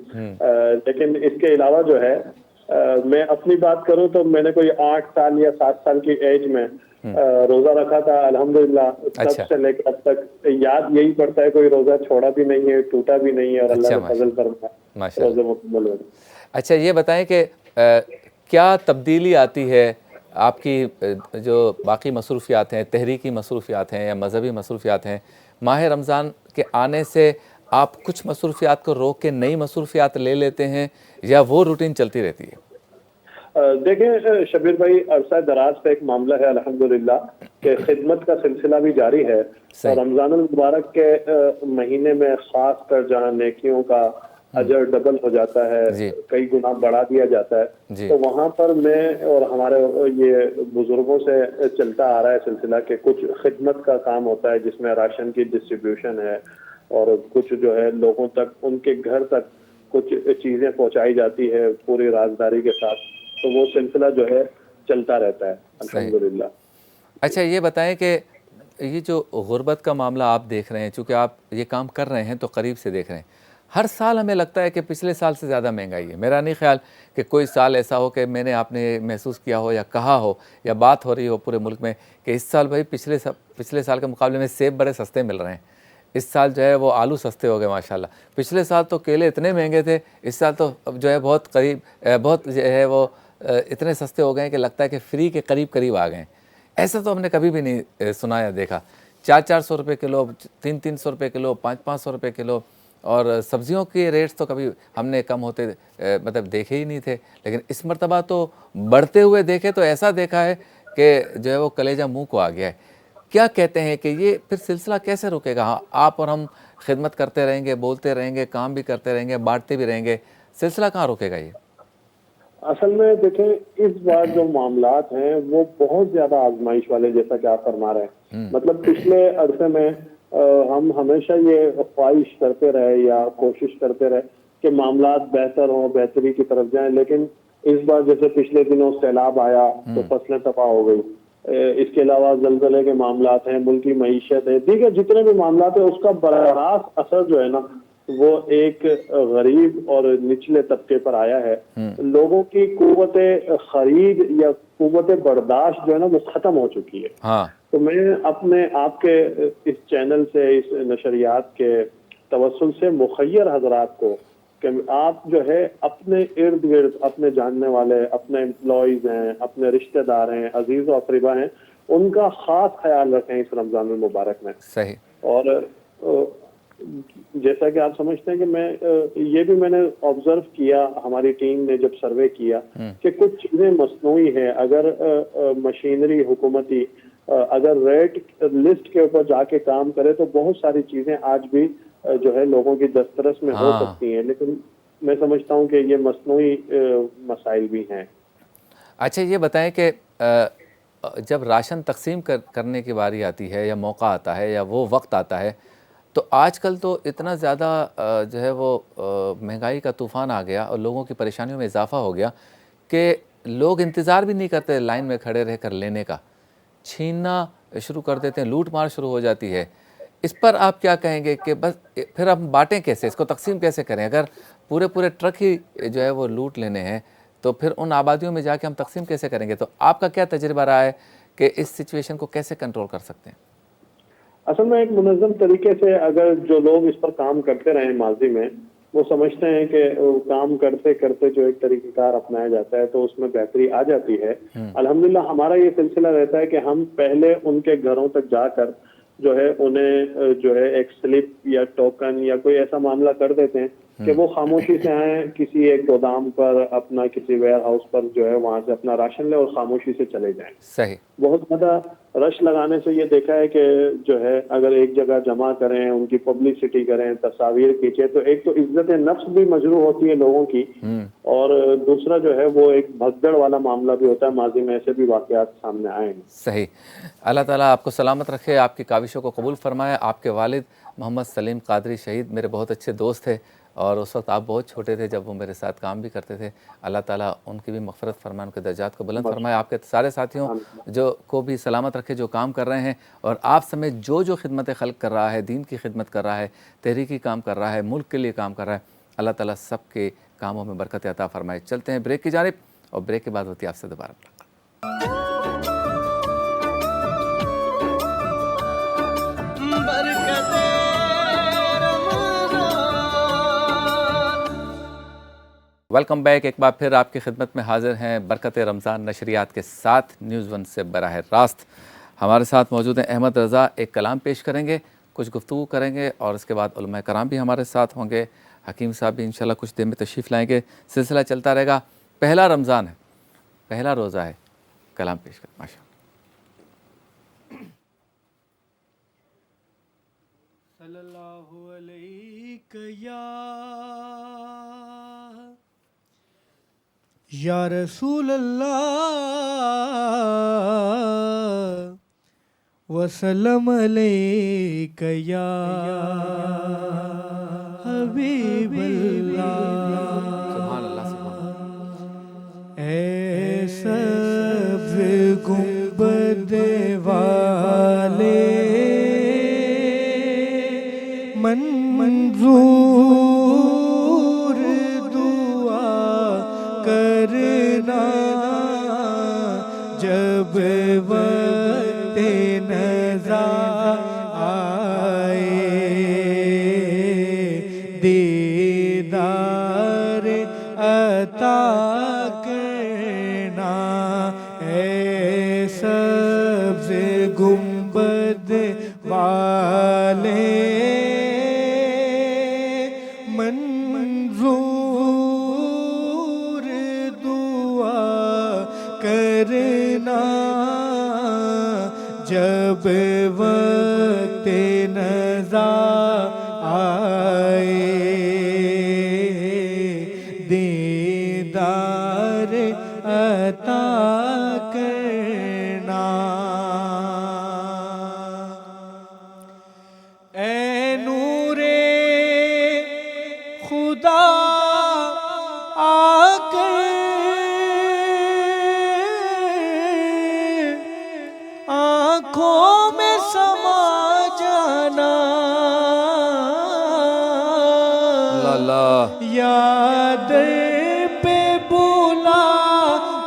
لیکن اس کے علاوہ جو ہے میں اپنی بات کروں تو میں نے کوئی 8 سال یا 7 سال کی ایج میں روزہ رکھا تھا الحمدللہ۔ تب سے لے کے اب تک یاد یہی پڑتا ہے، کوئی روزہ چھوڑا بھی نہیں ہے، ٹوٹا بھی نہیں ہے، اور اللہ کا فضل فرمایا روزے مکمل ہوئے۔ اچھا یہ بتائیں کہ کیا تبدیلی آتی ہے آپ کی جو باقی مصروفیات ہیں، تحریکی مصروفیات ہیں یا مذہبی مصروفیات ہیں، ماہ رمضان کے آنے سے آپ کچھ مصروفیات کو روک کے نئی مصروفیات لے لیتے ہیں، یا وہ روٹین چلتی رہتی ہے؟ دیکھیں شبیر بھائی، عرصہ دراز سے ایک معاملہ ہے الحمدللہ کہ خدمت کا سلسلہ بھی جاری ہے، اور رمضان المبارک کے مہینے میں خاص کر جہاں نیکیوں کا اجر ڈبل ہو جاتا ہے، کئی گنا بڑھا دیا جاتا ہے، تو وہاں پر میں اور ہمارے یہ بزرگوں سے چلتا آ رہا ہے سلسلہ کہ کچھ خدمت کا کام ہوتا ہے، جس میں راشن کی ڈسٹریبیوشن ہے، اور کچھ جو ہے لوگوں تک، ان کے گھر تک کچھ چیزیں پہنچائی جاتی ہے پوری رازداری کے ساتھ، تو وہ سلسلہ جو ہے چلتا رہتا ہے الحمدللہ۔ اچھا یہ بتائیں کہ یہ جو غربت کا معاملہ آپ دیکھ رہے ہیں، چونکہ آپ یہ کام کر رہے ہیں تو قریب سے دیکھ رہے ہیں، ہر سال ہمیں لگتا ہے کہ پچھلے سال سے زیادہ مہنگائی ہے۔ میرا نہیں خیال کہ کوئی سال ایسا ہو کہ آپ نے محسوس کیا ہو یا کہا ہو یا بات ہو رہی ہو پورے ملک میں کہ اس سال بھائی پچھلے سال کے مقابلے میں سیب بڑے سستے مل رہے ہیں، اس سال جو ہے وہ آلو سستے ہو گئے ماشاءاللہ، پچھلے سال تو کیلے اتنے مہنگے تھے، اس سال تو جو ہے بہت جو ہے وہ اتنے سستے ہو گئے ہیں کہ لگتا ہے کہ فری کے قریب آ گئے ہیں۔ ایسا تو ہم نے کبھی بھی نہیں سنا یا دیکھا۔ 400 روپے کلو، 300 روپے کلو، 500 روپے کلو، اور سبزیوں کے ریٹس تو کبھی ہم نے کم ہوتے مطلب دیکھے ہی نہیں تھے، لیکن اس مرتبہ تو بڑھتے ہوئے دیکھے تو ایسا دیکھا ہے کہ جو ہے وہ کلیجہ منہ کو آ گیا ہے۔ کیا کہتے ہیں کہ یہ پھر سلسلہ کیسے رکے گا؟ آپ اور ہم خدمت کرتے رہیں گے، بولتے رہیں گے، کام بھی کرتے رہیں گے، بانٹتے بھی رہیں گے، سلسلہ کہاں رکے گا یہ؟ اصل میں دیکھیں اس بار جو معاملات ہیں وہ بہت زیادہ آزمائش والے، جیسا کہ آپ فرما رہے ہیں، مطلب پچھلے عرصے میں ہم ہمیشہ یہ خواہش کرتے رہے یا کوشش کرتے رہے کہ معاملات بہتر ہوں، بہتری کی طرف جائیں، لیکن اس بار جیسے پچھلے دنوں سیلاب آیا تو فصلیں تباہ ہو گئی، اس کے علاوہ زلزلے کے معاملات ہیں، ملکی معیشت ہے، دیگر جتنے بھی معاملات ہیں، اس کا براہ راست اثر جو ہے نا وہ ایک غریب اور نچلے طبقے پر آیا ہے۔ لوگوں کی قوت خرید یا قوت برداشت جو ہے نا وہ ختم ہو چکی ہے۔ تو میں اپنے آپ کے اس چینل سے، اس نشریات کے توسل سے مخیر حضرات کو کہ آپ جو ہے اپنے ارد گرد اپنے جاننے والے، اپنے امپلائیز ہیں، اپنے رشتہ دار ہیں، عزیز و اقربا ہیں، ان کا خاص خیال رکھیں اس رمضان المبارک میں. صحیح. اور جیسا کہ آپ سمجھتے ہیں کہ یہ بھی میں نے آبزرو کیا، ہماری ٹیم نے جب سروے کیا کہ کچھ چیزیں مصنوعی ہیں. اگر مشینری حکومتی اگر ریٹ لسٹ کے اوپر جا کے کام کرے تو بہت ساری چیزیں آج بھی جو ہے لوگوں کی دسترس میں ہو سکتی ہیں، لیکن میں سمجھتا ہوں کہ یہ مصنوعی مسائل بھی ہیں. اچھا یہ بتائیں کہ جب راشن تقسیم کرنے کی باری آتی ہے یا موقع آتا ہے یا وہ وقت آتا ہے تو آج کل تو اتنا زیادہ جو ہے وہ مہنگائی کا طوفان آ گیا اور لوگوں کی پریشانیوں میں اضافہ ہو گیا کہ لوگ انتظار بھی نہیں کرتے لائن میں کھڑے رہ کر لینے کا، چھیننا شروع کر دیتے ہیں، لوٹ مار شروع ہو جاتی ہے. اس پر آپ کیا کہیں گے کہ بس پھر ہم بانٹیں کیسے، اس کو تقسیم کیسے کریں؟ اگر پورے ٹرک ہی جو ہے وہ لوٹ لینے ہیں تو پھر ان آبادیوں میں جا کے ہم تقسیم کیسے کریں گے؟ تو آپ کا کیا تجربہ رہا ہے کہ اس سچویشن کو کیسے کنٹرول کر سکتے ہیں؟ اصل میں ایک منظم طریقے سے اگر جو لوگ اس پر کام کرتے رہے ماضی میں، وہ سمجھتے ہیں کہ کام کرتے کرتے جو ایک طریقہ کار اپنایا جاتا ہے تو اس میں بہتری آ جاتی ہے. الحمدللہ ہمارا یہ سلسلہ رہتا ہے کہ ہم پہلے ان کے گھروں تک جا کر جو ہے انہیں جو ہے ایک سلپ یا ٹوکن یا کوئی ایسا معاملہ کر دیتے ہیں کہ وہ خاموشی سے آئیں، کسی ایک گودام پر، اپنا کسی ویئر ہاؤس پر جو ہے وہاں سے اپنا راشن لیں اور خاموشی سے چلے جائیں. صحیح. بہت زیادہ رش لگانے سے یہ دیکھا ہے کہ جو ہے اگر ایک جگہ جمع کریں، ان کی پبلسٹی کریں، تصاویر کھینچیں، تو ایک تو عزت نفس بھی مجروح ہوتی ہے لوگوں کی، اور دوسرا جو ہے وہ ایک بھگدڑ والا معاملہ بھی ہوتا ہے. ماضی میں ایسے بھی واقعات سامنے آئے ہیں. صحیح. اللہ تعالیٰ آپ کو سلامت رکھے، آپ کی کاوشوں کو قبول فرمائے. آپ کے والد محمد سلیم قادری شہید میرے بہت اچھے دوست تھے اور اس وقت آپ بہت چھوٹے تھے جب وہ میرے ساتھ کام بھی کرتے تھے. اللہ تعالیٰ ان کی بھی مغفرت فرمائے، ان کے درجات کو بلند فرمائے. آپ کے سارے ساتھیوں کو بھی سلامت رکھے جو کام کر رہے ہیں، اور آپ سمیت جو خدمت خلق کر رہا ہے، دین کی خدمت کر رہا ہے، تحریکی کام کر رہا ہے، ملک کے لیے کام کر رہا ہے، اللہ تعالیٰ سب کے کاموں میں برکت عطا فرمائے. چلتے ہیں بریک کی جانب اور بریک کے بعد ہوتی ہے آپ سے دوبارہ ملاقات. Welcome back. ایک بار پھر آپ کی خدمت میں حاضر ہیں برکت رمضان نشریات کے ساتھ نیوز ون سے براہ راست. ہمارے ساتھ موجود ہیں احمد رضا. ایک کلام پیش کریں گے، کچھ گفتگو کریں گے اور اس کے بعد علماء کرام بھی ہمارے ساتھ ہوں گے. حکیم صاحب بھی انشاءاللہ کچھ دیر میں تشریف لائیں گے. سلسلہ چلتا رہے گا. پہلا رمضان ہے، پہلا روزہ ہے. کلام پیش کریں. ماشاء اللہ. صلی اللہ علیہ یا رسول اللہ وسلم علیک یا حبیب اللہ. سبحان اللہ. سبحان اللہ. اے سبز گنبد والے منظور دعا کرنا جب وقت نزا آئے دیدار عطا کرنا. اے سبز گنبد والے منظور دعا کرنا جب وقت نزا آئے دیدار عطا کرنا. اے نور خدا آ کر آنکھوں میں سما جانا. اللہ یا در پہ بلا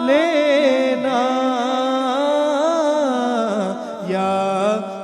لینا، یا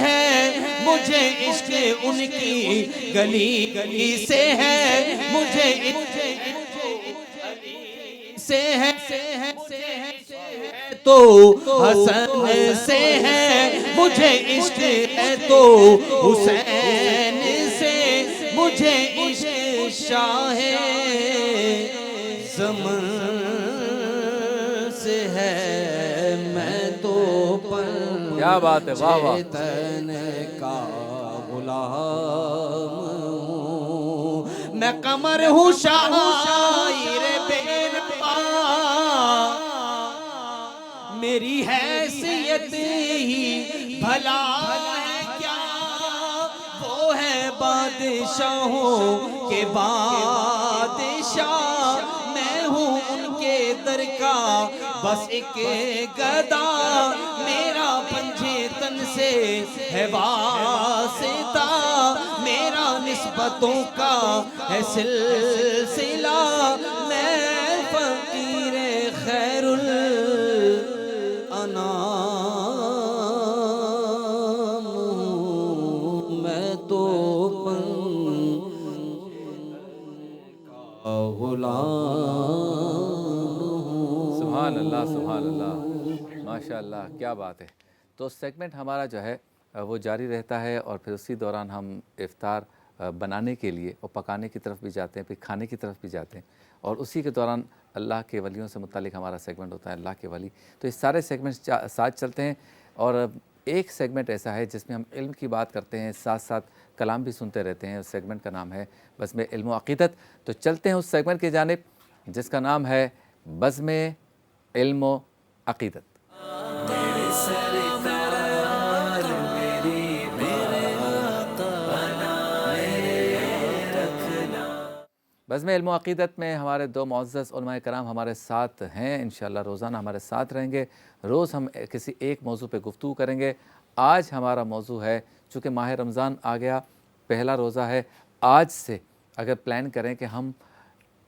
ہے مجھے عشق ان کی گلی گلی سے ہے مجھے سے ہے تو حسن سے ہے مجھے عشق ہے تو حسین سے مجھے عشق شاہ زمن سے ہے میں تو کیا بات ہے، واہ واہ. چیتن کا غلام ہوں میں قمر ہوں شاعر بے نوا میری حیثیت ہی بھلا ہے کیا وہ ہے بادشاہوں کے بادشاہ میں ہوں ان کے در کا بس ایک گدا میرا پنجے تن سے ہے واسطہ میرا نسبتوں کا ہے سلسلہ میں فقیر خیر الانام میں تو سبحان اللہ سبحان اللہ، ماشاء اللہ، کیا بات ہے. تو سیگمنٹ ہمارا جو ہے وہ جاری رہتا ہے اور پھر اسی دوران ہم افطار بنانے کے لیے اور پکانے کی طرف بھی جاتے ہیں، پھر کھانے کی طرف بھی جاتے ہیں، اور اسی کے دوران اللہ کے ولیوں سے متعلق ہمارا سیگمنٹ ہوتا ہے اللہ کے ولی. تو اس سارے سیگمنٹ ساتھ چلتے ہیں، اور ایک سیگمنٹ ایسا ہے جس میں ہم علم کی بات کرتے ہیں، ساتھ ساتھ کلام بھی سنتے رہتے ہیں. اس سیگمنٹ کا نام ہے بزم علم و عقیدت. تو چلتے ہیں اس سیگمنٹ کی جانب جس کا نام ہے بزم علم و عقیدت. بزم علم و عقیدت میں ہمارے دو معزز علماء کرام ہمارے ساتھ ہیں، انشاءاللہ روزانہ ہمارے ساتھ رہیں گے. روز ہم کسی ایک موضوع پہ گفتگو کریں گے. آج ہمارا موضوع ہے، چونکہ ماہ رمضان آ گیا، پہلا روزہ ہے، آج سے اگر پلان کریں کہ ہم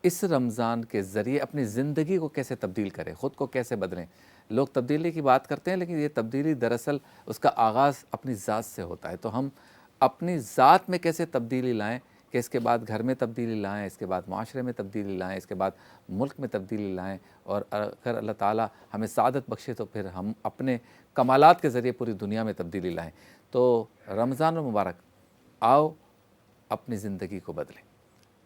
اس رمضان کے ذریعے اپنی زندگی کو کیسے تبدیل کریں، خود کو کیسے بدلیں. لوگ تبدیلی کی بات کرتے ہیں، لیکن یہ تبدیلی دراصل اس کا آغاز اپنی ذات سے ہوتا ہے. تو ہم اپنی ذات میں کیسے تبدیلی لائیں کہ اس کے بعد گھر میں تبدیلی لائیں، اس کے بعد معاشرے میں تبدیلی لائیں، اس کے بعد ملک میں تبدیلی لائیں، اور اگر اللہ تعالیٰ ہمیں سعادت بخشے تو پھر ہم اپنے کمالات کے ذریعے پوری دنیا میں تبدیلی لائیں. تو رمضان المبارک، آؤ اپنی زندگی کو بدلیں،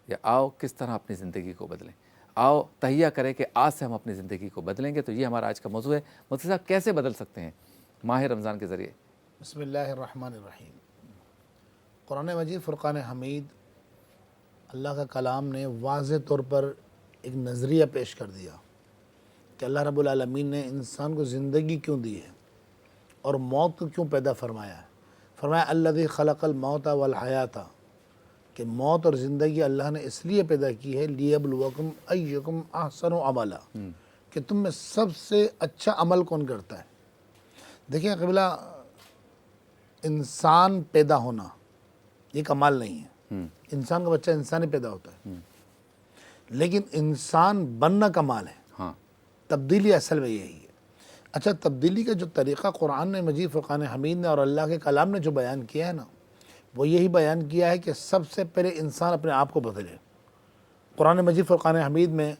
یا آؤ کس طرح اپنی زندگی کو بدلیں. آؤ تہیہ کریں کہ آج سے ہم اپنی زندگی کو بدلیں گے. تو یہ ہمارا آج کا موضوع ہے. مفتی صاحب، کیسے بدل سکتے ہیں ماہ رمضان کے ذریعے؟ بسم اللہ الرحمن الرحیم. قرآن مجید فرقان حمید، اللہ کا کلام نے واضح طور پر ایک نظریہ پیش کر دیا کہ اللہ رب العالمین نے انسان کو زندگی کیوں دی ہے اور موت کو کیوں پیدا فرمایا ہے. فرمایا الذی خلق الموت والحیات، کہ موت اور زندگی اللہ نے اس لیے پیدا کی ہے لیبلوکم ایکم احسن عملا، کہ تم میں سب سے اچھا عمل کون کرتا ہے. دیکھیں قبلہ، انسان پیدا ہونا یہ کمال نہیں ہے. انسان کا بچہ انسان ہی پیدا ہوتا ہے، لیکن انسان بننا کمال ہے. تبدیلی اصل میں یہی ہے. اچھا، تبدیلی کا جو طریقہ قرآن نے مجید فرقان حمید نے اور اللہ کے کلام نے جو بیان کیا ہے نا، وہ یہی بیان کیا ہے کہ سب سے پہلے انسان اپنے آپ کو بدلے. قرآن مجید فرقان حمید میں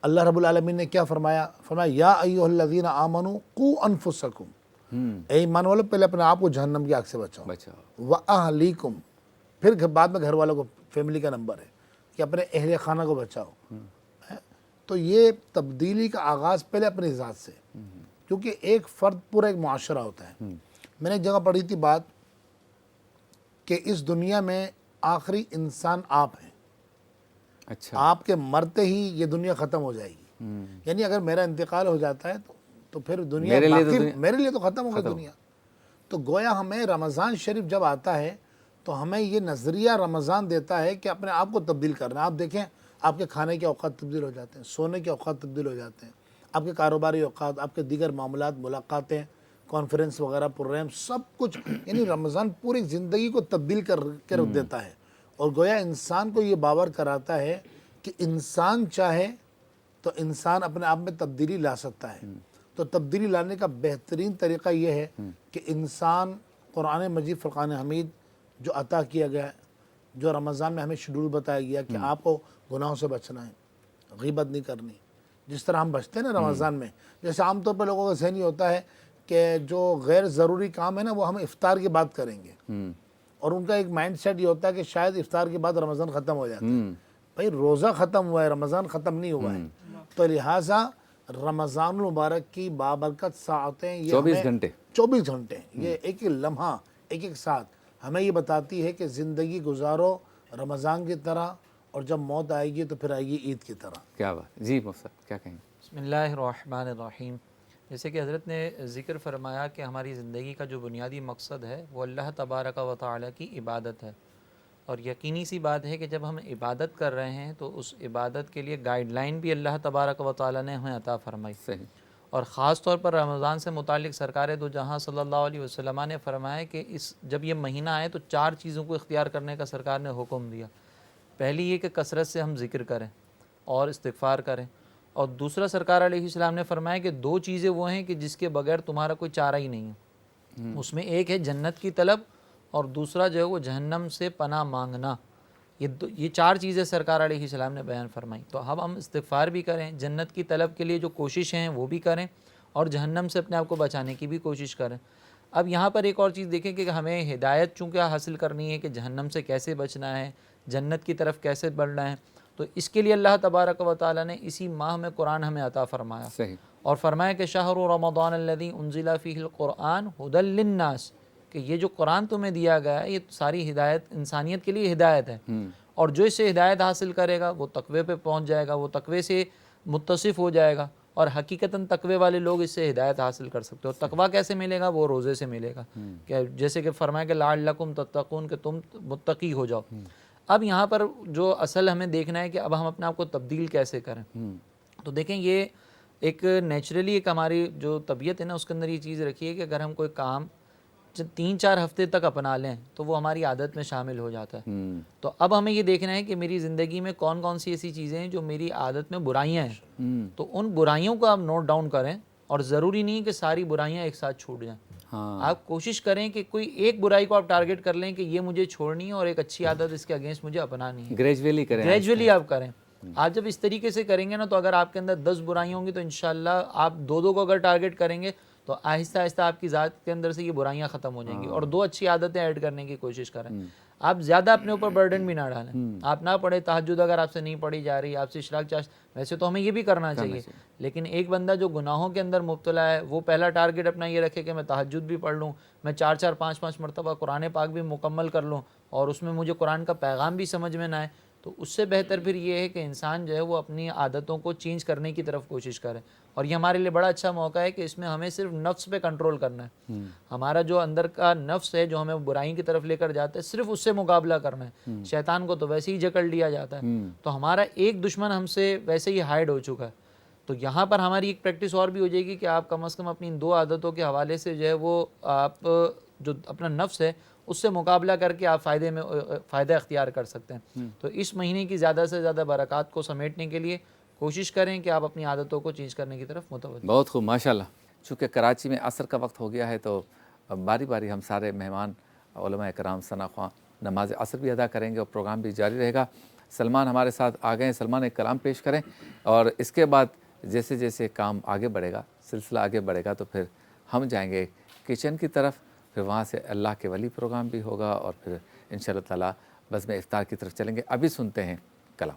اللہ رب العالمین نے کیا فرمایا؟ فرمایا یا ایھا الذین آمنوا قوا انفسکم، اے ایمان والو پہلے اپنے آپ کو جہنم کی آگ سے بچاؤ. واہلیکم، پھر بعد میں گھر والوں کو، فیملی کا نمبر ہے کہ اپنے اہل خانہ کو بچاؤ. تو یہ تبدیلی کا آغاز پہلے اپنی ذات سے، کیونکہ ایک فرد پورا ایک معاشرہ ہوتا ہے. میں نے ایک جگہ پڑھی تھی بات کہ اس دنیا میں آخری انسان آپ ہیں. اچھا، آپ کے مرتے ہی یہ دنیا ختم ہو جائے گی. یعنی اگر میرا انتقال ہو جاتا ہے تو پھر دنیا میرے لیے تو ختم ہو گئی دنیا. تو گویا ہمیں رمضان شریف جب آتا ہے تو ہمیں یہ نظریہ رمضان دیتا ہے کہ اپنے آپ کو تبدیل کرنا. آپ دیکھیں، آپ کے کھانے کے اوقات تبدیل ہو جاتے ہیں، سونے کے اوقات تبدیل ہو جاتے ہیں، آپ کے کاروباری اوقات، آپ کے دیگر معاملات، ملاقاتیں، کانفرنس وغیرہ، پروگرام، سب کچھ. یعنی رمضان پوری زندگی کو تبدیل کر دیتا ہے، اور گویا انسان کو یہ باور کراتا ہے کہ انسان چاہے تو انسان اپنے آپ میں تبدیلی لا سکتا ہے. تو تبدیلی لانے کا بہترین طریقہ یہ ہے کہ انسان قرآن مجید فرقان حمید جو عطا کیا گیا ہے، جو رمضان میں ہمیں شیڈول بتایا گیا کہ آپ کو گناہوں سے بچنا ہے، غیبت نہیں کرنی، جس طرح ہم بچتے ہیں نا رمضان میں، جیسے عام طور پہ لوگوں کا ذہن یہ ہوتا ہے کہ جو غیر ضروری کام ہے نا وہ ہم افطار کے بعد کریں گے، اور ان کا ایک مائنڈ سیٹ یہ ہوتا ہے کہ شاید افطار کے بعد رمضان ختم ہو جاتا ہے۔ بھائی روزہ ختم ہوا ہے، رمضان ختم نہیں ہوا ہے، تو لہٰذا رمضان المبارک کی بابرکت ساعتیں، یہ 24 گھنٹے یہ ایک ایک لمحہ، ایک ایک ساتھ ہمیں یہ بتاتی ہے کہ زندگی گزارو رمضان کی طرح، اور جب موت آئے گی تو پھر آئے گی عید کی طرح۔ کیا بات، جی مفسر کیا کہیں؟ بسم اللہ الرحمن الرحیم۔ جیسے کہ حضرت نے ذکر فرمایا کہ ہماری زندگی کا جو بنیادی مقصد ہے وہ اللہ تبارک و تعالی کی عبادت ہے، اور یقینی سی بات ہے کہ جب ہم عبادت کر رہے ہیں تو اس عبادت کے لیے گائیڈ لائن بھی اللہ تبارک و تعالی نے ہمیں عطا فرمائی۔ صحیح۔ اور خاص طور پر رمضان سے متعلق سرکار دو جہاں صلی اللہ علیہ وسلم نے فرمایا کہ جب یہ مہینہ آئے تو 4 چیزوں کو اختیار کرنے کا سرکار نے حکم دیا۔ پہلی یہ کہ کثرت سے ہم ذکر کریں اور استغفار کریں، اور دوسرا سرکار علیہ السلام نے فرمایا کہ 2 چیزیں وہ ہیں کہ جس کے بغیر تمہارا کوئی چارہ ہی نہیں ہے، اس میں ایک ہے جنت کی طلب، اور دوسرا جو ہے وہ جہنم سے پناہ مانگنا۔ یہ 4 چیزیں سرکار علیہ السلام نے بیان فرمائی۔ تو اب ہم استغفار بھی کریں، جنت کی طلب کے لیے جو کوششیں ہیں وہ بھی کریں، اور جہنم سے اپنے آپ کو بچانے کی بھی کوشش کریں۔ اب یہاں پر ایک اور چیز دیکھیں کہ ہمیں ہدایت چونکہ حاصل کرنی ہے کہ جہنم سے کیسے بچنا ہے، جنت کی طرف کیسے بڑھنا ہے، تو اس کے لیے اللہ تبارک و تعالی نے اسی ماہ میں قرآن ہمیں عطا فرمایا، اور فرمایا کہ شہر رمضان الذی انزل فیہ القرآن ھدی للناس، کہ یہ جو قرآن تمہیں دیا گیا ہے یہ ساری ہدایت انسانیت کے لیے ہدایت ہے، اور جو اس سے ہدایت حاصل کرے گا وہ تقوی پہ پہنچ جائے گا، وہ تقوی سے متصف ہو جائے گا، اور حقیقتاً تقوی والے لوگ اس سے ہدایت حاصل کر سکتے ہو۔ تقوی کیسے ملے گا؟ وہ روزے سے ملے گا، کہ جیسے کہ فرمایا کہ لعلکم تتقون، کہ تم متقی ہو جاؤ۔ اب یہاں پر جو اصل ہمیں دیکھنا ہے کہ اب ہم اپنے آپ کو تبدیل کیسے کریں۔ تو دیکھیں یہ ایک نیچرلی ایک ہماری جو طبیعت ہے نا اس کے اندر یہ چیز رکھی ہے کہ اگر ہم کوئی کام 3-4 ہفتے تک اپنا لیں تو وہ ہماری عادت میں شامل ہو جاتا ہے۔ تو اب ہمیں یہ دیکھنا ہے کہ میری زندگی میں کون کون سی ایسی چیزیں ہیں جو میری عادت میں برائیاں ہیں، تو ان برائیوں کو آپ نوٹ ڈاؤن کریں، اور ضروری نہیں کہ ساری برائیاں ایک ساتھ چھوٹ جائیں۔ آپ کوشش کریں کہ کوئی ایک برائی کو آپ ٹارگٹ کر لیں کہ یہ مجھے چھوڑنی ہے، اور ایک اچھی عادت اس کے اگینسٹ مجھے اپنانی ہے۔ گریجولی کریں، گریجولی آپ کریں۔ آپ جب اس طریقے سے کریں گے نا تو اگر آپ کے اندر 10 برائیاں ہوں گی تو انشاءاللہ آپ 2 کو اگر ٹارگٹ کریں گے تو آہستہ آہستہ آپ کی ذات کے اندر سے یہ برائیاں ختم ہو جائیں گی، اور 2 اچھی عادتیں ایڈ کرنے کی کوشش کریں۔ آپ زیادہ اپنے اوپر برڈن بھی نہ ڈالیں، آپ نہ پڑھیں، تہجد اگر آپ سے نہیں پڑھی جا رہی، آپ سے اشراق چاش، ویسے تو ہمیں یہ بھی کرنا چاہیے، لیکن ایک بندہ جو گناہوں کے اندر مبتلا ہے وہ پہلا ٹارگٹ اپنا یہ رکھے کہ میں تہجد بھی پڑھ لوں، میں 4-4 5-5 مرتبہ قرآن پاک بھی مکمل کر لوں، اور اس میں مجھے قرآن کا پیغام بھی سمجھ میں نہ آئے، تو اس سے بہتر پھر یہ ہے کہ انسان جو ہے وہ اپنی عادتوں کو چینج کرنے کی طرف کوشش کرے۔ اور یہ ہمارے لیے بڑا اچھا موقع ہے کہ اس میں ہمیں صرف نفس پہ کنٹرول کرنا ہے۔ ہمارا جو اندر کا نفس ہے جو ہمیں برائی کی طرف لے کر جاتا ہے، صرف اس سے مقابلہ کرنا ہے۔ شیطان کو تو ویسے ہی جکڑ لیا جاتا ہے، تو ہمارا ایک دشمن ہم سے ویسے ہی ہائیڈ ہو چکا ہے۔ تو یہاں پر ہماری ایک پریکٹس اور بھی ہو جائے گی کہ آپ کم از کم اپنی ان 2 عادتوں کے حوالے سے جو ہے وہ آپ جو اپنا نفس ہے اس سے مقابلہ کر کے آپ فائدہ اختیار کر سکتے ہیں۔ تو اس مہینے کی زیادہ سے زیادہ برکات کو سمیٹنے کے لیے کوشش کریں کہ آپ اپنی عادتوں کو چینج کرنے کی طرف متوجہ۔ بہت خوب، ماشاءاللہ۔ چونکہ کراچی میں عصر کا وقت ہو گیا ہے تو باری باری ہم سارے مہمان علماء کرام ثنا خواں نماز عصر بھی ادا کریں گے اور پروگرام بھی جاری رہے گا۔ سلمان ہمارے ساتھ آ گئے ہیں، سلمان ایک کلام پیش کریں، اور اس کے بعد جیسے جیسے کام آگے بڑھے گا، سلسلہ آگے بڑھے گا، تو پھر ہم جائیں گے کچن کی طرف، پھر وہاں سے اللہ کے ولی پروگرام بھی ہوگا، اور پھر انشاءاللہ تعالیٰ بزم افطار کی طرف چلیں گے۔ ابھی سنتے ہیں کلام۔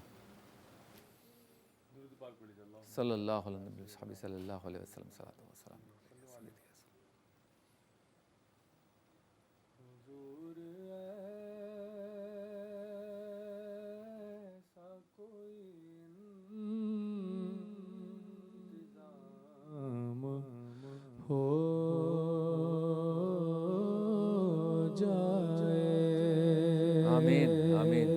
صلی اللہ علیہ وسلم، صلی اللہ علیہ وسلم، صلاۃ وسلام۔ ہو جائے، آمین آمین۔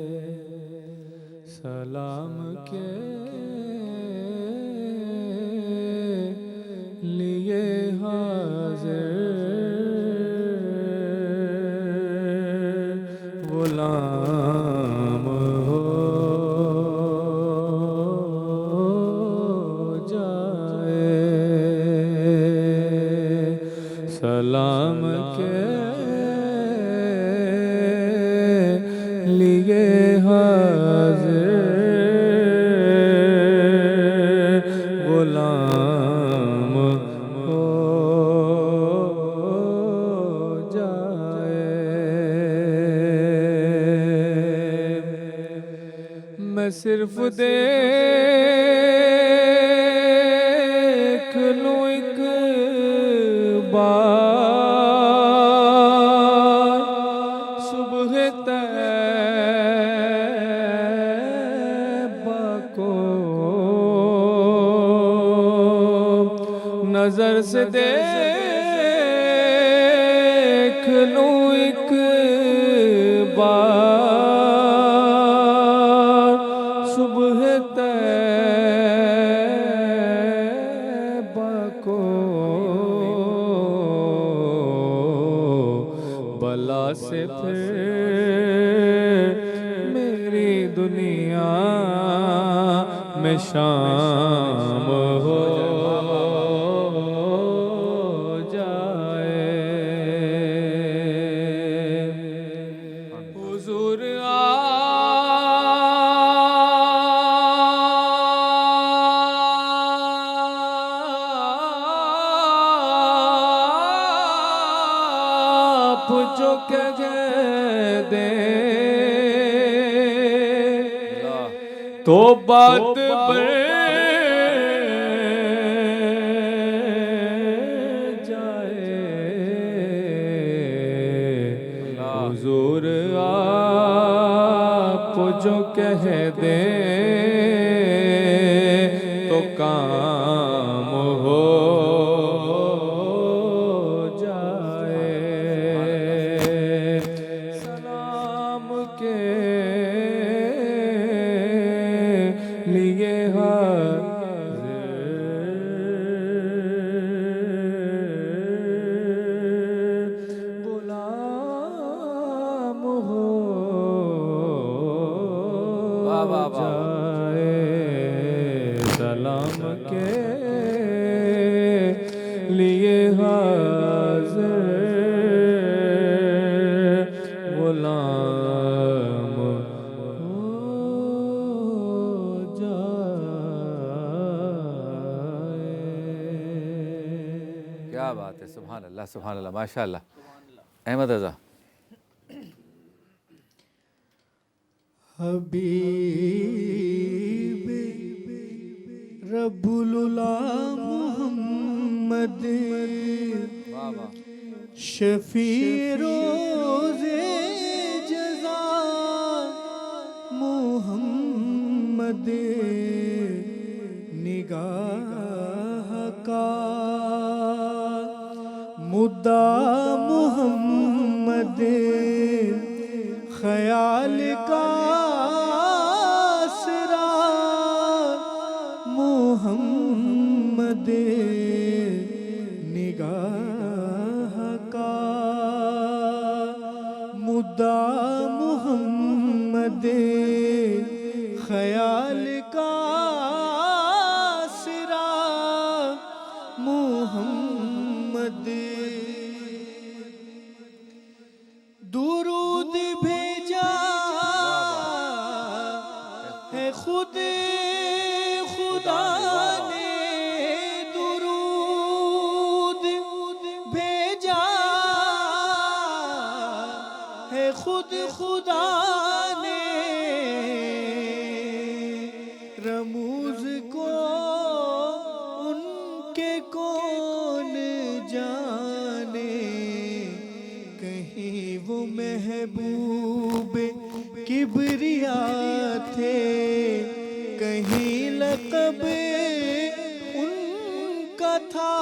سلام کے لیے حاضر غلام ہو جائے، سلام کے غلام ہو جائے. میں صرف دیکھ لوں ایک بار صبح طیبہ کو، نظر سے دیکھ لوں ایک بار صبح طیبہ کو، بلا سے پھر میری دنیا میں شام ہو جائے. حضور آپ جو کہہ دیں تو بات بڑھ جائے. حضور آپ جو کہہ دیں تو کام ہو جائے. سلام کے لیے غلام ہو جائے. سلام کے لیے حاضر غلام ہو جائے. کیا بات ہے، سبحان اللہ سبحان اللہ، ماشاء اللہ. احمد رضا. حبیب رب العلا محمد شفیع روز جزا محمد نگاہ کا مدعا محمد خیال کا آسرا محمد نگاہ کا مدعا محمد خیال کا آسرا محمد درود بھیجا ہے خود خدا نے درود بھیجا ہے خود خدا نے رموز کو ان کے کون جانے کہیں وہ محبوب کبریا تھے کہیں لقب ان کا تھا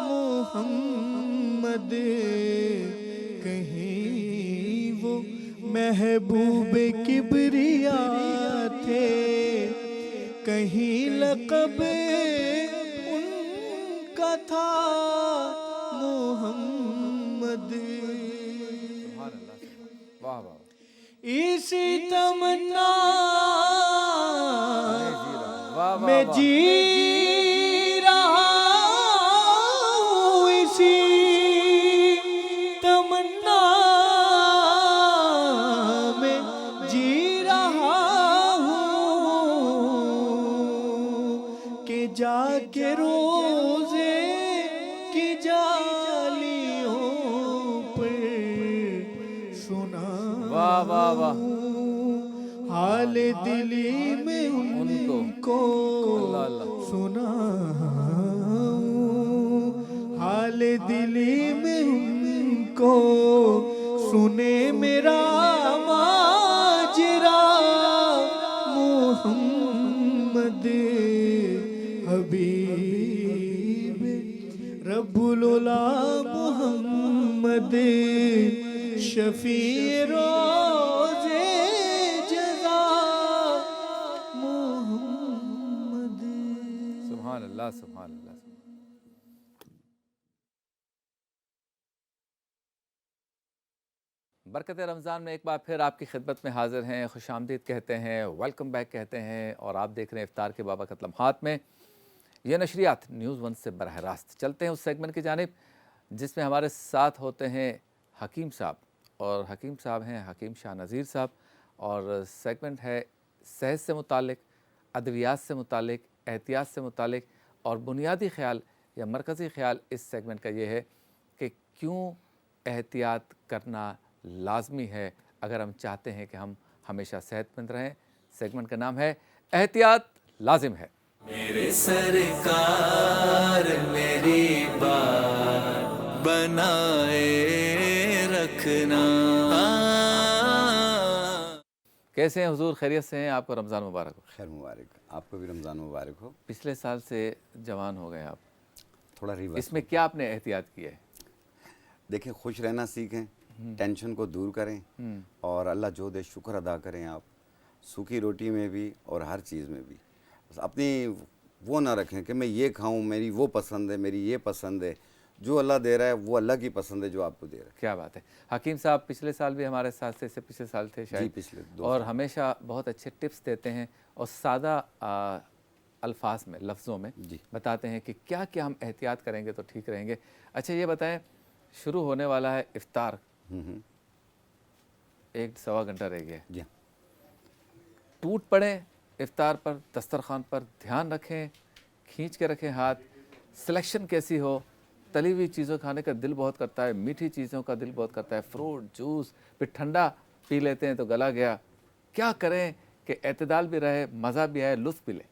محمد کہیں وہ محبوب کبریا تھے کہیں لقب ان کا تھا محمد اسی تمنا میں جی رہا ہوں اسی تمنا میں جی رہا کے روزے کی جالیوں پر سنا واہ واہ واہ حال دلی میں ان کو سنا حال دلی میں ان کو سنے میرا ماجرا محمد حبیب رب العلا محمد شفیع روزے جزا محمد. سبحان اللہ سبحان اللہ. برکت رمضان میں ایک بار پھر آپ کی خدمت میں حاضر ہیں، خوش آمدید کہتے ہیں، ویلکم بیک کہتے ہیں، اور آپ دیکھ رہے ہیں افطار کے بابرکت لمحات میں یہ نشریات نیوز ون سے براہ راست. چلتے ہیں اس سیگمنٹ کی جانب جس میں ہمارے ساتھ ہوتے ہیں حکیم صاحب، اور حکیم صاحب ہیں حکیم شاہ نذیر صاحب، اور سیگمنٹ ہے صحت سے متعلق، ادویات سے متعلق، احتیاط سے متعلق، اور بنیادی خیال یا مرکزی خیال اس سیگمنٹ کا یہ ہے کہ کیوں احتیاط کرنا لازمی ہے اگر ہم چاہتے ہیں کہ ہم ہمیشہ صحت مند رہیں. سیگمنٹ کا نام ہے احتیاط لازم ہے. میرے سرکار میری بات بنائے رکھنا. کیسے ہیں حضور؟ خیریت سے ہیں؟ آپ کو رمضان مبارک ہو. خیر مبارک، آپ کو بھی رمضان مبارک ہو. پچھلے سال سے جوان ہو گئے آپ، تھوڑا ریورس. اس میں کیا آپ نے احتیاط کی ہے؟ دیکھیں، خوش رہنا سیکھیں، ٹینشن کو دور کریں، اور اللہ جو دے شکر ادا کریں. آپ سوکھی روٹی میں بھی اور ہر چیز میں بھی اپنی وہ نہ رکھیں کہ میں یہ کھاؤں، میری وہ پسند ہے، میری یہ پسند ہے. جو اللہ دے رہا ہے وہ اللہ کی پسند ہے جو آپ کو دے رہا ہے. کیا بات ہے. حکیم صاحب پچھلے سال بھی ہمارے ساتھ تھے، اس سے پچھلے سال تھے شاید. جی پچھلے 2 اور ہمیشہ بہت اچھے ٹپس دیتے ہیں اور سادہ الفاظ میں، لفظوں میں بتاتے ہیں کہ کیا کیا ہم احتیاط کریں گے تو ٹھیک رہیں گے. اچھا یہ بتائیں، شروع ہونے والا ہے افطار، 1-1.25 گھنٹہ رہ گیا. جی ٹوٹ پڑیں افطار پر، دسترخوان پر دھیان رکھیں، کھینچ کے رکھیں ہاتھ. سلیکشن کیسی ہو؟ تلی ہوئی چیزوں کھانے کا دل بہت کرتا ہے، میٹھی چیزوں کا دل بہت کرتا ہے، فروٹ جوس، پھر ٹھنڈا پی لیتے ہیں تو گلا گیا. کیا کریں کہ اعتدال بھی رہے، مزہ بھی آئے، لطف بھی لیں؟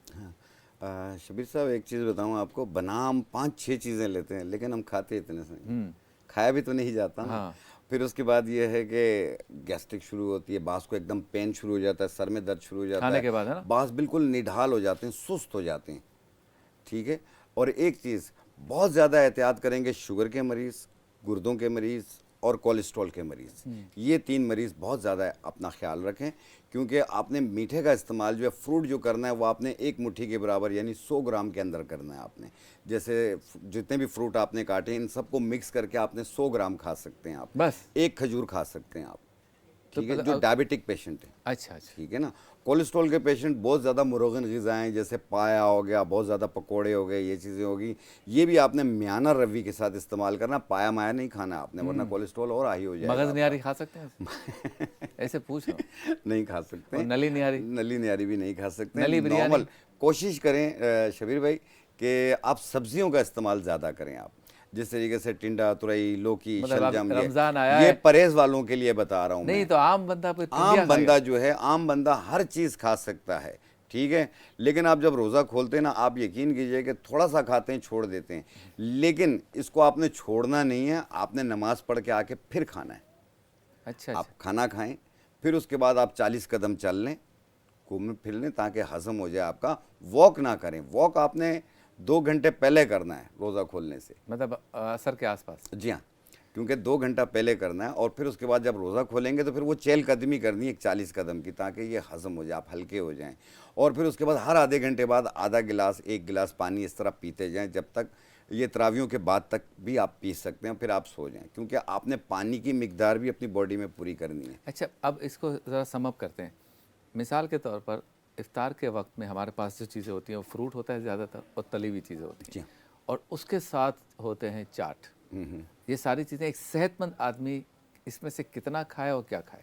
شبیر صاحب ایک چیز بتاؤں آپ کو، بنام 5-6 چیزیں لیتے ہیں لیکن ہم کھاتے اتنے سے نہیں. کھایا بھی تو نہیں جاتا نا. پھر اس کے بعد یہ ہے کہ گیسٹرک شروع ہوتی ہے، بعض کو ایک دم پین شروع ہو جاتا ہے، سر میں درد شروع ہو جاتا ہے کھانے کے بعد، ہے نا؟ بعض بالکل نڈھال ہو جاتے ہیں، سست ہو جاتے ہیں. ٹھیک ہے. اور ایک چیز بہت زیادہ احتیاط کریں گے، شوگر کے مریض، گردوں کے مریض اور کولیسٹرول کے مریض. یہ 3 مریض بہت زیادہ اپنا خیال رکھیں، کیونکہ آپ نے میٹھے کا استعمال جو ہے، فروٹ جو کرنا ہے وہ آپ نے 1 مٹھی کے برابر یعنی 100 گرام کے اندر کرنا ہے. آپ نے جیسے جتنے بھی فروٹ آپ نے کاٹے ان سب کو مکس کر کے آپ نے 100 گرام کھا سکتے ہیں. آپ بس 1 کھجور کھا سکتے ہیں آپ. ٹھیک ہے. جو ڈائبٹک پیشنٹ ہے. اچھا اچھا. ٹھیک ہے نا. کولیسٹرول کے پیشنٹ بہت زیادہ مروغن غذائیں جیسے پایا ہو گیا، بہت زیادہ پکوڑے ہو گئے، یہ چیزیں ہوگی، یہ بھی آپ نے میانہ روی کے ساتھ استعمال کرنا. پایا مایا نہیں کھانا آپ نے، ورنہ کولیسٹرول اور ہائی ہو جائے گا. مغز نیاری کھا سکتے ہیں؟ ایسے پوچھ رہا ہوں. نہیں کھا سکتے. نلی نیاری؟ نلی نیاری بھی نہیں کھا سکتے. نلی بریانی؟ نارمل کوشش کریں شبیر بھائی کہ آپ سبزیوں کا استعمال زیادہ کریں. آپ جس طریقے سے ٹنڈا، ترئی، لوکی، شلجم، رمضان آیا یہ پرہیز والوں کے لیے بتا رہا ہوں. نہیں تو عام بندہ جو ہے، عام بندہ ہر چیز کھا سکتا ہے. ٹھیک ہے. لیکن آپ جب روزہ کھولتے ہیں نا، آپ یقین کیجئے کہ تھوڑا سا کھاتے ہیں، چھوڑ دیتے ہیں، لیکن اس کو آپ نے چھوڑنا نہیں ہے. آپ نے نماز پڑھ کے آ کے پھر کھانا ہے. اچھا. آپ کھانا کھائیں، پھر اس کے بعد آپ 40 قدم چل لیں، گھومیں پھر لیں تاکہ ہضم ہو جائے آپ کا. واک نہ کریں. واک آپ نے 2 گھنٹے پہلے کرنا ہے روزہ کھولنے سے، مطلب عصر کے آس پاس. جی ہاں، کیونکہ 2 گھنٹہ پہلے کرنا ہے. اور پھر اس کے بعد جب روزہ کھولیں گے تو پھر وہ چہل قدمی کرنی ہے 40 قدم کی، تاکہ یہ ہضم ہو جائے، آپ ہلکے ہو جائیں. اور پھر اس کے بعد ہر آدھے گھنٹے بعد آدھا گلاس 1 گلاس پانی اس طرح پیتے جائیں، جب تک یہ تراویحوں کے بعد تک بھی آپ پی سکتے ہیں. پھر آپ سو جائیں، کیونکہ آپ نے پانی کی مقدار بھی اپنی باڈی میں پوری کرنی ہے. اچھا، اب اس کو ذرا سم اپ کرتے ہیں. مثال کے طور پر افطار کے وقت میں ہمارے پاس جو چیزیں ہوتی ہیں وہ فروٹ ہوتا ہے زیادہ تر، اور تلی ہوئی چیزیں ہوتی ہیں، اور اس کے ساتھ ہوتے ہیں چاٹ. یہ ساری چیزیں ایک صحت مند آدمی اس میں سے کتنا کھائے اور کیا کھائے؟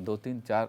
2-3-4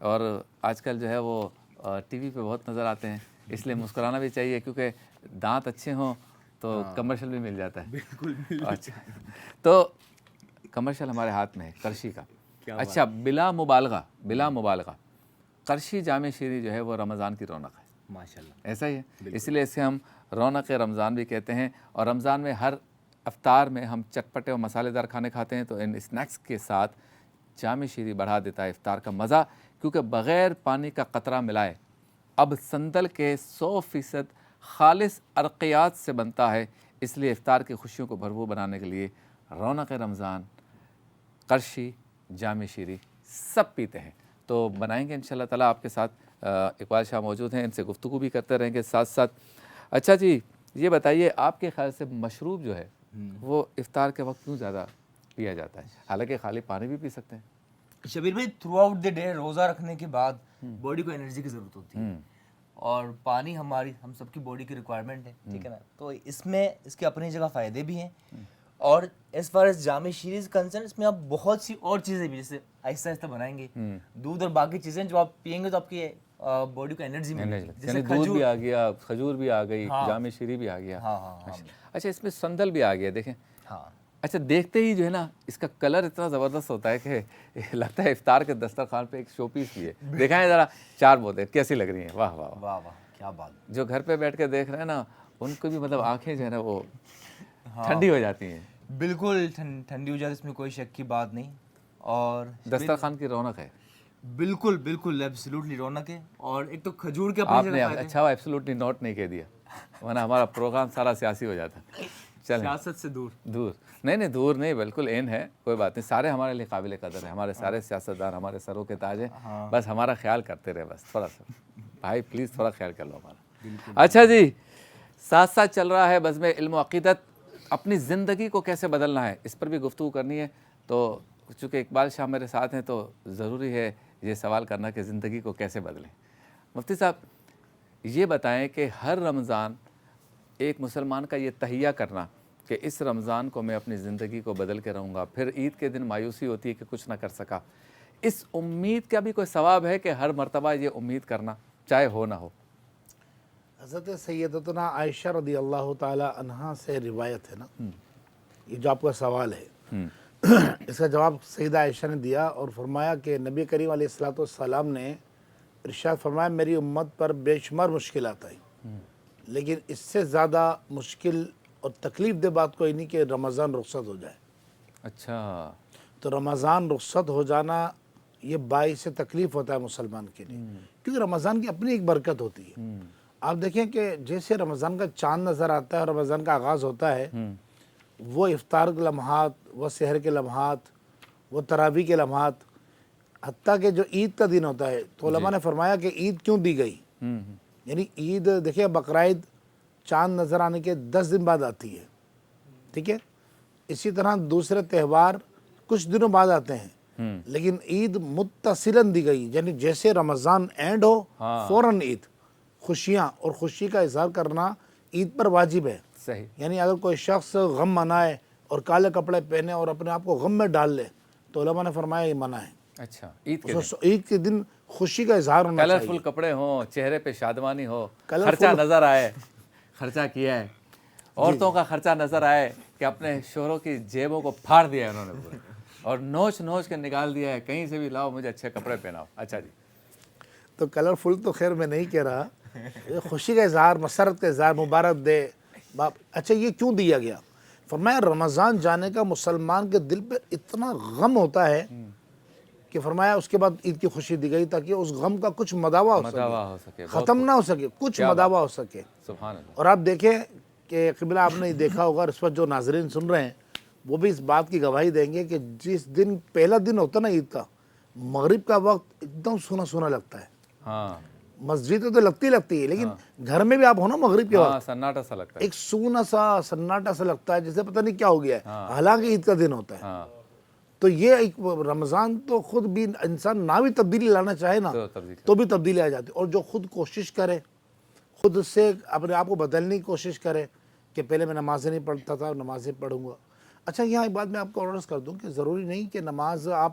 اور آج کل جو ہے وہ ٹی وی پہ بہت نظر آتے ہیں، اس لیے مسکرانا بھی چاہیے کیونکہ دانت اچھے ہوں تو کمرشل بھی مل جاتا ہے. بالکل. اچھا تو کمرشل ہمارے ہاتھ میں ہے کرشی کا. اچھا بلا مبالغہ کرشی جامع شیریں جو ہے وہ رمضان کی رونق ہے. ماشاءاللہ ایسا ہی ہے، اس لیے اسے ہم رونق رمضان بھی کہتے ہیں. اور رمضان میں ہر افطار میں ہم چٹپٹے اور مسالے دار کھانے کھاتے ہیں، تو ان اسنیکس کے ساتھ جامع شیریں بڑھا دیتا ہے افطار کا مزہ، کیونکہ بغیر پانی کا قطرہ ملائے اب سندل کے 100% خالص ارقیات سے بنتا ہے. اس لیے افطار کی خوشیوں کو بھرپور بنانے کے لیے رونق رمضان کرشی جامع شیریں سب پیتے ہیں. تو بنائیں گے انشاءاللہ تعالیٰ. آپ کے ساتھ اقبال شاہ موجود ہیں، ان سے گفتگو بھی کرتے رہیں گے ساتھ ساتھ. اچھا جی یہ بتائیے آپ کے خیال سے مشروب جو ہے وہ افطار کے وقت کیوں زیادہ پیا جاتا ہے؟ حالانکہ خالی پانی بھی پی سکتے ہیں. شبیر بھائی تھرو آؤٹ دی ڈے روزہ رکھنے کے بعد باڈی کو انرجی کی ضرورت ہوتی ہے، اور پانی ہم سب کی باڈی کی ریکوائرمنٹ ہے، ٹھیک ہے نا. تو اس میں اس کے اپنی جگہ فائدے بھی ہیں، اور ایز فار ایز جامع شیریں کنسرن اس میں آپ بہت سی اور چیزیں بھی جیسے آہستہ آہستہ بنائیں گے، دودھ اور باقی چیزیں جو آپ پیئیں گے تو آپ کی باڈی کو انرجی ملے گی. جیسے دودھ بھی آ گیا، کھجور بھی آ گئی، جامع شیریں بھی آ گیا. اچھا اس میں سندل بھی آ گیا دیکھیں. اچھا دیکھتے ہی جو ہے نا اس کا کلر اتنا زبردست ہوتا ہے کہ لگتا ہے افطار کے دسترخوان پہ ایک شو پیس بھی ہے. دکھائیں ذرا 4 بوتلیں کیسی لگ رہی ہیں. واہ واہ واہ واہ کیا بات. جو گھر پہ بیٹھ کے دیکھ رہے ہیں نا ان کو بھی مطلب آنکھیں جو ہے نا وہ ٹھنڈی ہو جاتی ہیں. بالکل ٹھنڈی ہو جاتی، اس میں کوئی شک کی بات نہیں. اور دسترخوان کی رونق ہے. بالکل بالکل ایبسلیوٹلی رونق ہے. اور ایک تو کھجور کے آپ نے اچھا وہ ایبسلیوٹلی نوٹ نہیں کہہ دیا، ورنہ ہمارا پروگرام سارا سیاسی ہو جاتا. سیاست سے دور نہیں دور نہیں، بالکل این ہے، کوئی بات نہیں. سارے ہمارے لیے قابل قدر ہیں، ہمارے سارے سیاستدان ہمارے سروں کے تاج ہیں. بس ہمارا خیال کرتے رہے، بس تھوڑا سا بھائی پلیز تھوڑا خیال کر لو ہمارا. اچھا جی ساتھ ساتھ چل رہا ہے بزم علم و عقیدت. اپنی زندگی کو کیسے بدلنا ہے اس پر بھی گفتگو کرنی ہے. تو چونکہ اقبال شاہ میرے ساتھ ہیں تو ضروری ہے یہ سوال کرنا کہ زندگی کو کیسے بدلیں. مفتی صاحب یہ بتائیں کہ ہر رمضان ایک مسلمان کا یہ تہیہ کرنا کہ اس رمضان کو میں اپنی زندگی کو بدل کے رہوں گا، پھر عید کے دن مایوسی ہوتی ہے کہ کچھ نہ کر سکا، اس امید کا بھی کوئی ثواب ہے کہ ہر مرتبہ یہ امید کرنا چاہے ہو نہ ہو؟ حضرت سیدتنا عائشہ رضی اللہ تعالی عنہا سے روایت ہے نا، یہ جو آپ کا سوال ہے اس کا جواب سیدہ عائشہ نے دیا اور فرمایا کہ نبی کریم علیہ الصلوۃ والسلام نے ارشاد فرمایا میری امت پر بے شمار مشکلات آئی، لیکن اس سے زیادہ مشکل اور تکلیف دہ بات کوئی نہیں کہ رمضان رخصت ہو جائے. اچھا تو رمضان رخصت ہو جانا یہ باعث تکلیف ہوتا ہے مسلمان کے لیے، کیونکہ رمضان کی اپنی ایک برکت ہوتی ہے. آپ دیکھیں کہ جیسے رمضان کا چاند نظر آتا ہے اور رمضان کا آغاز ہوتا ہے، وہ افطار کے لمحات، وہ سحر کے لمحات، وہ تراویح کے لمحات، حتیٰ کہ جو عید کا دن ہوتا ہے تو علماء نے فرمایا کہ عید کیوں دی گئی. یعنی عید دیکھیں بقرعید چاند نظر آنے کے 10 دن بعد آتی ہے، ٹھیک ہے. اسی طرح دوسرے تہوار کچھ دنوں بعد آتے ہیں، لیکن عید متصلاً دی گئی. یعنی جیسے رمضان اینڈ ہو فوراً عید، خوشیاں اور خوشی کا اظہار کرنا عید پر واجب ہے. صحیح. یعنی اگر کوئی شخص غم منائے اور کالے کپڑے پہنے اور اپنے آپ کو غم میں ڈال لے تو علماء نے فرمایا یہ منع ہے. اچھا عید کے دن خوشی کا اظہار ہونا چاہیے، کلرفل کپڑے ہوں، چہرے پہ شادمانی ہو، خرچہ نظر آئے، خرچہ کیا ہے، عورتوں کا خرچہ نظر آئے کہ اپنے شوہروں کی جیبوں کو پھاڑ دیا ہے انہوں نے پورے اور نوچ نوچ کے نکال دیا ہے، کہیں سے بھی لاؤ مجھے اچھے کپڑے پہناؤ. اچھا جی تو کلرفل تو خیر میں نہیں کہہ رہا، خوشی کا اظہار، مسرت کا اظہار، مبارک دے باپ. اچھا یہ کیوں دیا گیا؟ فرمایا رمضان جانے کا مسلمان کے دل پہ اتنا غم ہوتا ہے کہ فرمایا اس کے بعد عید کی خوشی دی گئی تاکہ اس غم کا کچھ مداوع ہو سکے، ختم نہ ہو سکے، کچھ مداوع ہو سکے. سبحان اللہ. اور آپ دیکھیں کہ قبلہ آپ نے دیکھا ہوگا، اس وقت جو ناظرین سن رہے ہیں وہ بھی اس بات کی گواہی دیں گے کہ جس دن پہلا دن ہوتا نا عید کا، مغرب کا وقت ایک دم سونا سونا لگتا ہے. مسجد تو لگتی ہے لیکن گھر میں بھی آپ ہو نا مغرب کے وقت سناٹا سا لگتا ہے، ایک سونا سا سناٹا سا لگتا ہے جیسے پتہ نہیں کیا ہو گیا ہے، حالانکہ عید کا دن ہوتا ہے. تو یہ ایک رمضان تو خود بھی انسان نہ بھی تبدیلی لانا چاہے نا تو بھی تبدیلی آ جاتی ہے. اور جو خود کوشش کرے، خود سے اپنے آپ کو بدلنے کی کوشش کرے کہ پہلے میں نمازیں نہیں پڑھتا تھا، نمازیں پڑھوں گا. اچھا یہاں ایک بات میں آپ کو عرض کر دوں کہ ضروری نہیں کہ نماز آپ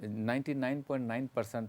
99.9%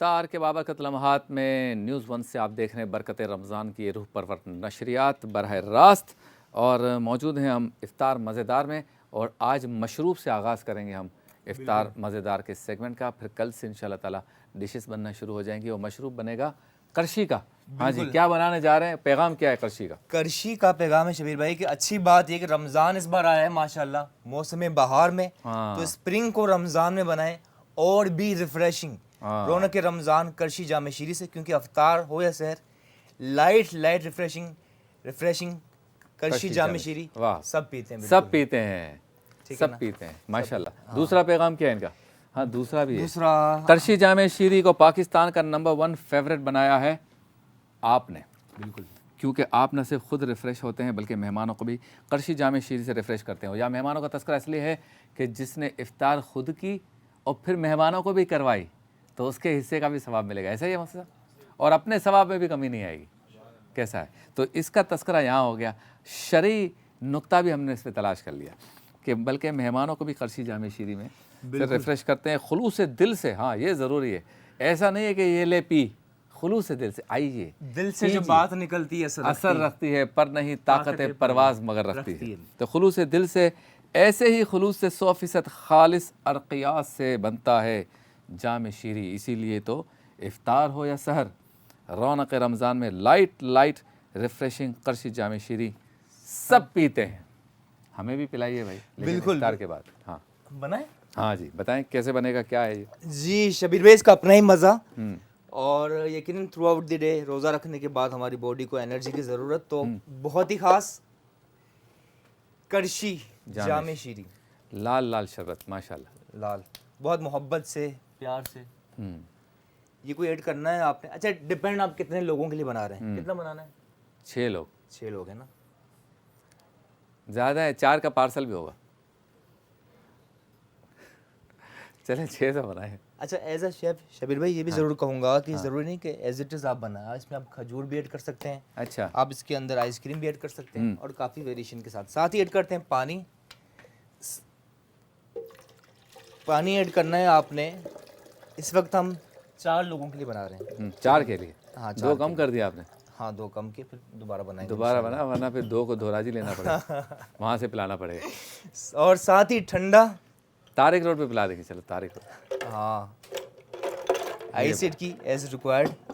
افطار کے بابرکت لمحات میں نیوز ون سے آپ دیکھ رہے ہیں برکت رمضان کی روح پرور نشریات براہ راست، اور موجود ہیں ہم افطار مزیدار میں، اور آج مشروب سے آغاز کریں گے ہم افطار مزیدار کے سیگمنٹ کا، پھر کل سے انشاءاللہ تعالیٰ ڈشز بننا شروع ہو جائیں گی، اور مشروب بنے گا کرشی کا۔ ہاں جی، کیا بنانے جا رہے ہیں؟ پیغام کیا ہے کرشی کا؟ کرشی کا پیغام ہے شبیر بھائی کہ اچھی بات یہ کہ رمضان اس بار آیا ہے ماشاءاللہ موسم بہار میں، تو اسپرنگ کو رمضان میں بنائیں اور بھی ریفریشنگ رونق رمضان کرشی جامع شیری سے، کیونکہ افطار ہو یا سحر لائٹ ریفریشنگ کرشی جامع شیری سب پیتے ہیں، سب پیتے ہیں، سب پیتے ہیں ماشاءاللہ۔ دوسرا پیغام کیا ہے ان کا؟ ہاں دوسرا بھی ہے، کرشی جامع شیری کو پاکستان کا نمبر 1 فیوریٹ بنایا ہے آپ نے، بالکل، کیونکہ آپ نہ صرف خود ریفریش ہوتے ہیں بلکہ مہمانوں کو بھی کرشی جامع شیری سے ریفریش کرتے ہیں۔ یا مہمانوں کا تذکرہ اس لیے ہے کہ جس نے افطار خود کی اور پھر مہمانوں کو بھی کروائی تو اس کے حصے کا بھی ثواب ملے گا، ایسا ہی ہے مسئلہ، اور اپنے ثواب میں بھی کمی نہیں آئے گی۔ کیسا ہے؟ تو اس کا تذکرہ یہاں ہو گیا، شرعی نقطہ بھی ہم نے اس پہ تلاش کر لیا کہ بلکہ مہمانوں کو بھی کرشی جامع شیری میں ریفریش کرتے ہیں خلوص دل سے۔ ہاں یہ ضروری ہے، ایسا نہیں ہے کہ یہ لے پی، خلوص دل سے آئیے، دل سے جو بات نکلتی ہے اثر رکھتی ہے، پر نہیں طاقت پرواز مگر رکھتی ہے۔ تو خلوص دل سے، ایسے ہی خلوص سے 100% خالص ارقیات سے بنتا ہے جامع شیری۔ اسی لیے تو افطار ہو یا سحر، رونق رمضان میں لائٹ ریفریشنگ کرشی جامع شیری سب پیتے ہیں۔ ہمیں بھی پلائیے بھائی، بالکل افطار کے بعد۔ ہاں بنائیں، ہاں جی بتائیں کیسے بنے گا، کیا ہے یہ؟ جی شبیر بھائی اس کا اپنا ہی مزہ، اور یقیناً تھرو آؤٹ دی ڈے روزہ رکھنے کے بعد ہماری باڈی کو انرجی کی ضرورت، تو بہت ہی خاص کرشی جامع شیری، لال شربت ماشاءاللہ، لال، بہت محبت سے پیار سے یہ کوئی ایڈ کرنا ہے آپ نے؟ اچھا ڈپینڈ آپ کتنے لوگوں کے لیے بنا رہے ہیں، کتنا بنانا ہے؟ 6 لوگ، 6 لوگ ہیں نا، زیادہ ہے، 4 کا پارسل بھی ہوگا، چلیں 6 سے بنائیں۔ اچھا ایز اے شیف شبیر بھائی یہ بھی ضرور کہوں گا کہ ضروری نہیں کہ ایز اٹ از آپ بنائیں، اس میں آپ کھجور بھی ایڈ کر سکتے ہیں، اچھا آپ اس کے اندر آئس کریم بھی ایڈ کر سکتے ہیں، اور کافی ویریشن کے ساتھ ہی ایڈ کرتے ہیں پانی ایڈ کرنا ہے آپ نے۔ اس وقت ہم 4 لوگوں کے لیے بنا رہے ہیں، 4 کے لیے، ہاں 2 کم کر دیا آپ نے؟ ہاں 2 کم کے، پھر دوبارہ بنائیں گے، دوبارہ بنا، ورنہ پھر 2 کو دھوراجی لینا پڑے گا، وہاں سے پلانا پڑے گا، اور ساتھ ہی ٹھنڈا طارق روڈ پہ پلا دیں گے، چلو طارق روڈ، ہاں آئس ایڈ کی ایز ریکوائرڈ۔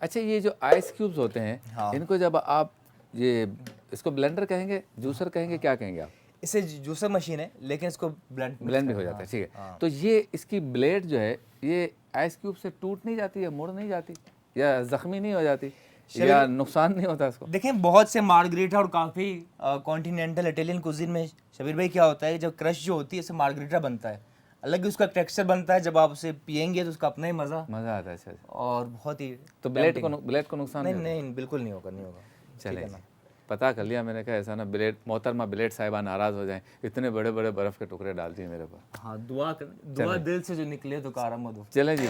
اچھا یہ جو آئس کیوبز ہوتے ہیں ان کو جب آپ یہ اس کو بلینڈر کہیں گے، جوسر کہیں گے، کیا کہیں گے آپ؟ اسے جوسر مشین ہے لیکن اس کو بلینڈ بھی ہو جاتا ہے، ٹھیک ہے۔ تو یہ اس کی بلیڈ جو ہے یہ آئس کیوب سے ٹوٹ نہیں جاتی، یا مڑ نہیں جاتی، یا زخمی نہیں ہو جاتی، یا نقصان نہیں ہوتا اس کو؟ دیکھیں بہت سے مارگریٹا اور کافی کانٹیننٹل اٹیلین کوزین میں شبیر بھائی کیا ہوتا ہے، جب کرش جو ہوتی ہے اس سے مارگریٹا بنتا ہے، الگ ہی اس کا ٹیکسچر بنتا ہے، جب آپ اسے پیئیں گے تو اس کا اپنا ہی مزہ آتا ہے، اچھا، اور بہت ہی۔ تو بلیڈ کو نقصان نہیں بالکل نہیں ہوگا، چلیں پتہ کر لیا میں نے کہا ایسا نا بلیڈ محترمہ بلیڈ صاحبہ ناراض ہو جائیں، اتنے بڑے بڑے برف کے ٹکڑے ڈالتی ہیں میرے پر۔ ہاں دعا دل سے جو نکلے تو کارآمد ہو۔ چلیں جی،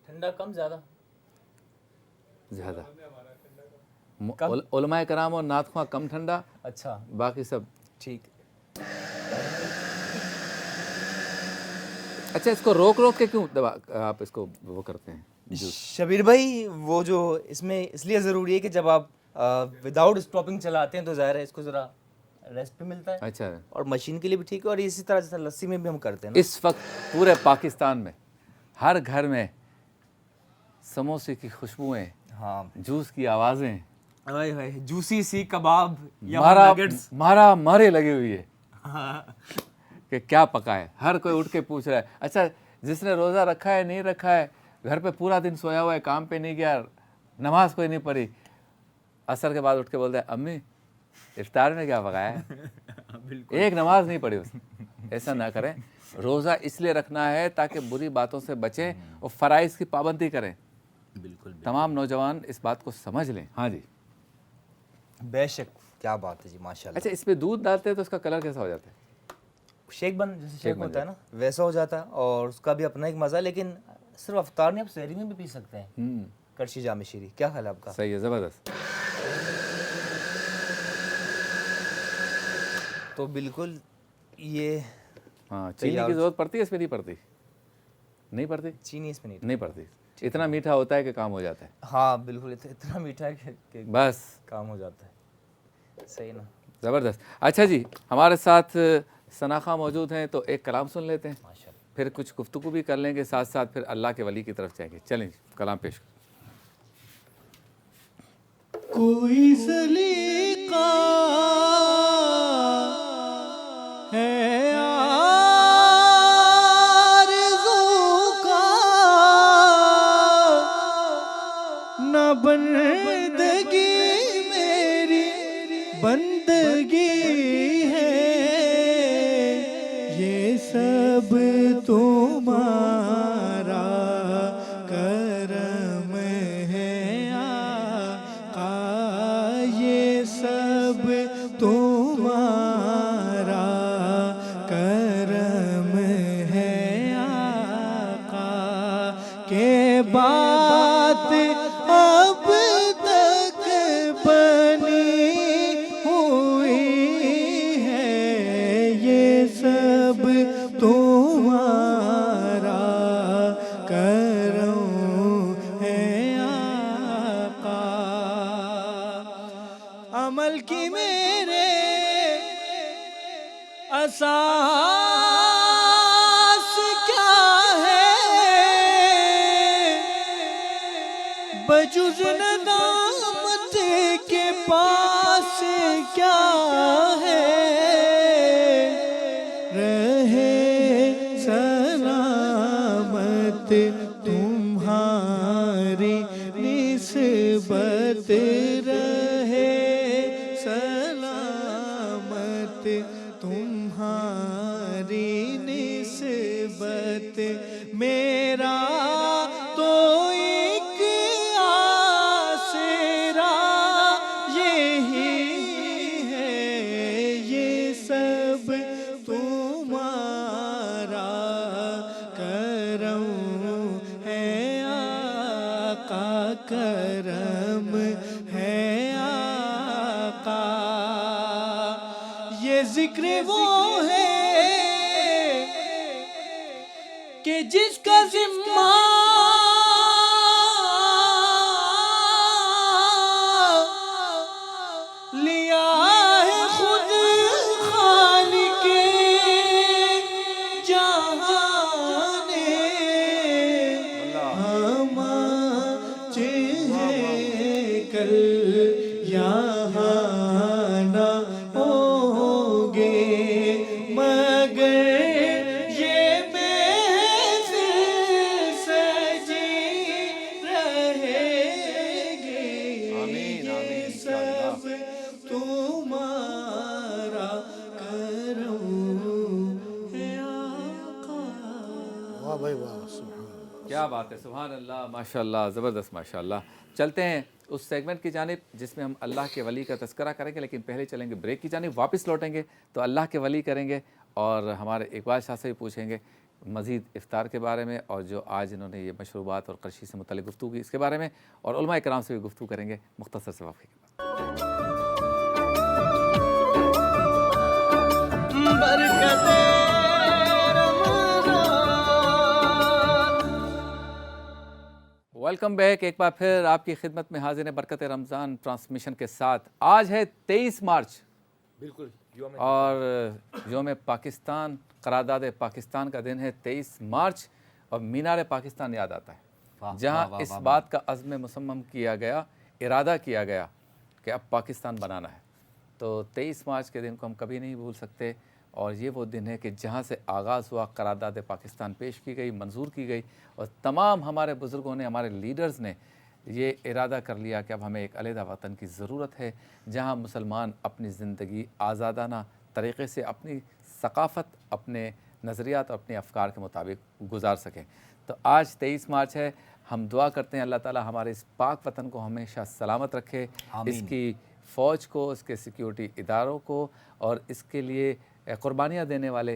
ٹھنڈا کم زیادہ علماء کرام اور نعت خواں کم ٹھنڈا، اچھا باقی سب ٹھیک۔ اچھا اس کو روک کے کیوں آپ اس کو وہ کرتے ہیں شبیر بھائی؟ وہ جو اس میں اس لیے ضروری ہے کہ جب آپ وداؤٹ اسٹاپنگ چلاتے ہیں تو ظاہر ہے اس کو ذرا ریسٹ بھی ملتا ہے، اچھا، اور مشین کے لیے بھی ٹھیک ہے، اور اسی طرح جیسا لسی میں بھی ہم کرتے ہیں نا، اس وقت پورے پاکستان میں ہر گھر میں سموسے کی خوشبوئیں، ہاں جوس کی آوازیں، جوسی سی کباب مارا مارے لگی ہوئی ہے کہ کیا پکا ہے، ہر کوئی اٹھ کے پوچھ رہا ہے۔ اچھا جس نے روزہ رکھا ہے نہیں رکھا ہے، گھر پہ پورا دن سویا ہوا ہے، کام پہ نہیں گیا، نماز کوئی نہیں پڑھی، عصر کے بعد اٹھ کے بولتا ہے امی افطار میں کیا پکایا ہے، ایک نماز نہیں پڑھی اس نے۔ ایسا نہ کریں، روزہ اس لیے رکھنا ہے تاکہ بری باتوں سے بچیں اور فرائض کی پابندی کریں۔ بالکل تمام نوجوان اس بات کو سمجھ لیں۔ ہاں جی بے شک، کیا بات ہے جی، ماشاءاللہ۔ اچھا اس پہ دودھ ڈالتے ہیں تو اس کا کلر کیسا ہو جاتا ہے؟ شیک جیسے شیک ہوتا ہے نا ویسا ہو جاتا ہے، اور اس کا بھی اپنا ایک مزہ ہے، لیکن صرف افطار نہیں، آپ سحری میں بھی پی سکتے ہیں، کرشی جامع شیری. کیا خیال ہے آپ کا؟ صحیح ہے, زبردست. تو بالکل یہ ہاں, چینی کی ضرورت پڑتی ہے اس میں؟ نہیں پڑتی, نہیں پڑتی چینی اس میں نہیں پڑتی. اتنا میٹھا ہوتا ہے کہ کام ہو جاتا ہے. ہاں بالکل, اتنا میٹھا ہے کہ بس کام ہو جاتا ہے. صحیح نا, زبردست. اچھا جی, ہمارے ساتھ ثنا خاں موجود ہیں, تو ایک کلام سن لیتے ہیں, پھر کچھ گفتگو بھی کر لیں گے, ساتھ ساتھ پھر اللہ کے ولی کی طرف جائیں گے. چلیں جی, کلام پیش کریں. کوئی سلیقہ ہے آرزو کا نہ بندگی میری بندگی ہے, یہ سب تمہارا کرم ہے آقا, یہ سب تمہارا کرم ہے آقا, کہ بات اب تک بنی ہوئی ہے, یہ سب تمہارا کرم ہے آقا. عمل کی میرے اساس کیا ہے, بجز ندامت کے پاس کیا ہے, رہے سلامت تمہاری نسبت, رہے سلامت تمہاری نسبت, میرا تو ایک آسرا یہی ہے, یہ سب تمہارا کرم ہے آقا, کرم ہے آقا. یہ ذکر وہ ہے کہ جس کا ذمہ لیا ہے خود خالق جہاں نے, ہم چہرے کل یہاں نہ ہوں گے, مگر یہ محفل سجی رہے گی, یہ سب تمہارا کرم ہے آقا. واہ بھائی واہ, سبحان اللہ. کیا بات ہے, سبحان اللہ, ماشاء اللہ, زبردست, ماشاء اللہ. چلتے ہیں اس سیگمنٹ کی جانب جس میں ہم اللہ کے ولی کا تذکرہ کریں گے, لیکن پہلے چلیں گے بریک کی جانب, واپس لوٹیں گے تو اللہ کے ولی کریں گے, اور ہمارے اقبال شاہ سے بھی پوچھیں گے مزید افطار کے بارے میں, اور جو آج انہوں نے یہ مشروبات اور کرشی سے متعلق گفتگو کی اس کے بارے میں, اور علماء کرام سے بھی گفتگو کریں گے مختصر سے وقفے کے بعد. ویلکم بیک, ایک بار پھر آپ کی خدمت میں حاضر ہیں برکت رمضان ٹرانسمیشن کے ساتھ. آج ہے 23 مارچ, بالکل اور یوم پاکستان, قرارداد پاکستان کا دن ہے 23 مارچ, اور مینار پاکستان یاد آتا ہے, جہاں اس بات کا عزم مصمم کیا گیا, ارادہ کیا گیا کہ اب پاکستان بنانا ہے. تو 23 مارچ کے دن کو ہم کبھی نہیں بھول سکتے, اور یہ وہ دن ہے کہ جہاں سے آغاز ہوا, قرارداد پاکستان پیش کی گئی, منظور کی گئی, اور تمام ہمارے بزرگوں نے, ہمارے لیڈرز نے یہ ارادہ کر لیا کہ اب ہمیں ایک علیحدہ وطن کی ضرورت ہے, جہاں مسلمان اپنی زندگی آزادانہ طریقے سے اپنی ثقافت, اپنے نظریات اور اپنے افکار کے مطابق گزار سکیں. تو آج 23 مارچ ہے, ہم دعا کرتے ہیں اللہ تعالیٰ ہمارے اس پاک وطن کو ہمیشہ سلامت رکھے, اس کی فوج کو, اس کے سیکیورٹی اداروں کو, اور اس کے لیے قربانیاں دینے والے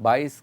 22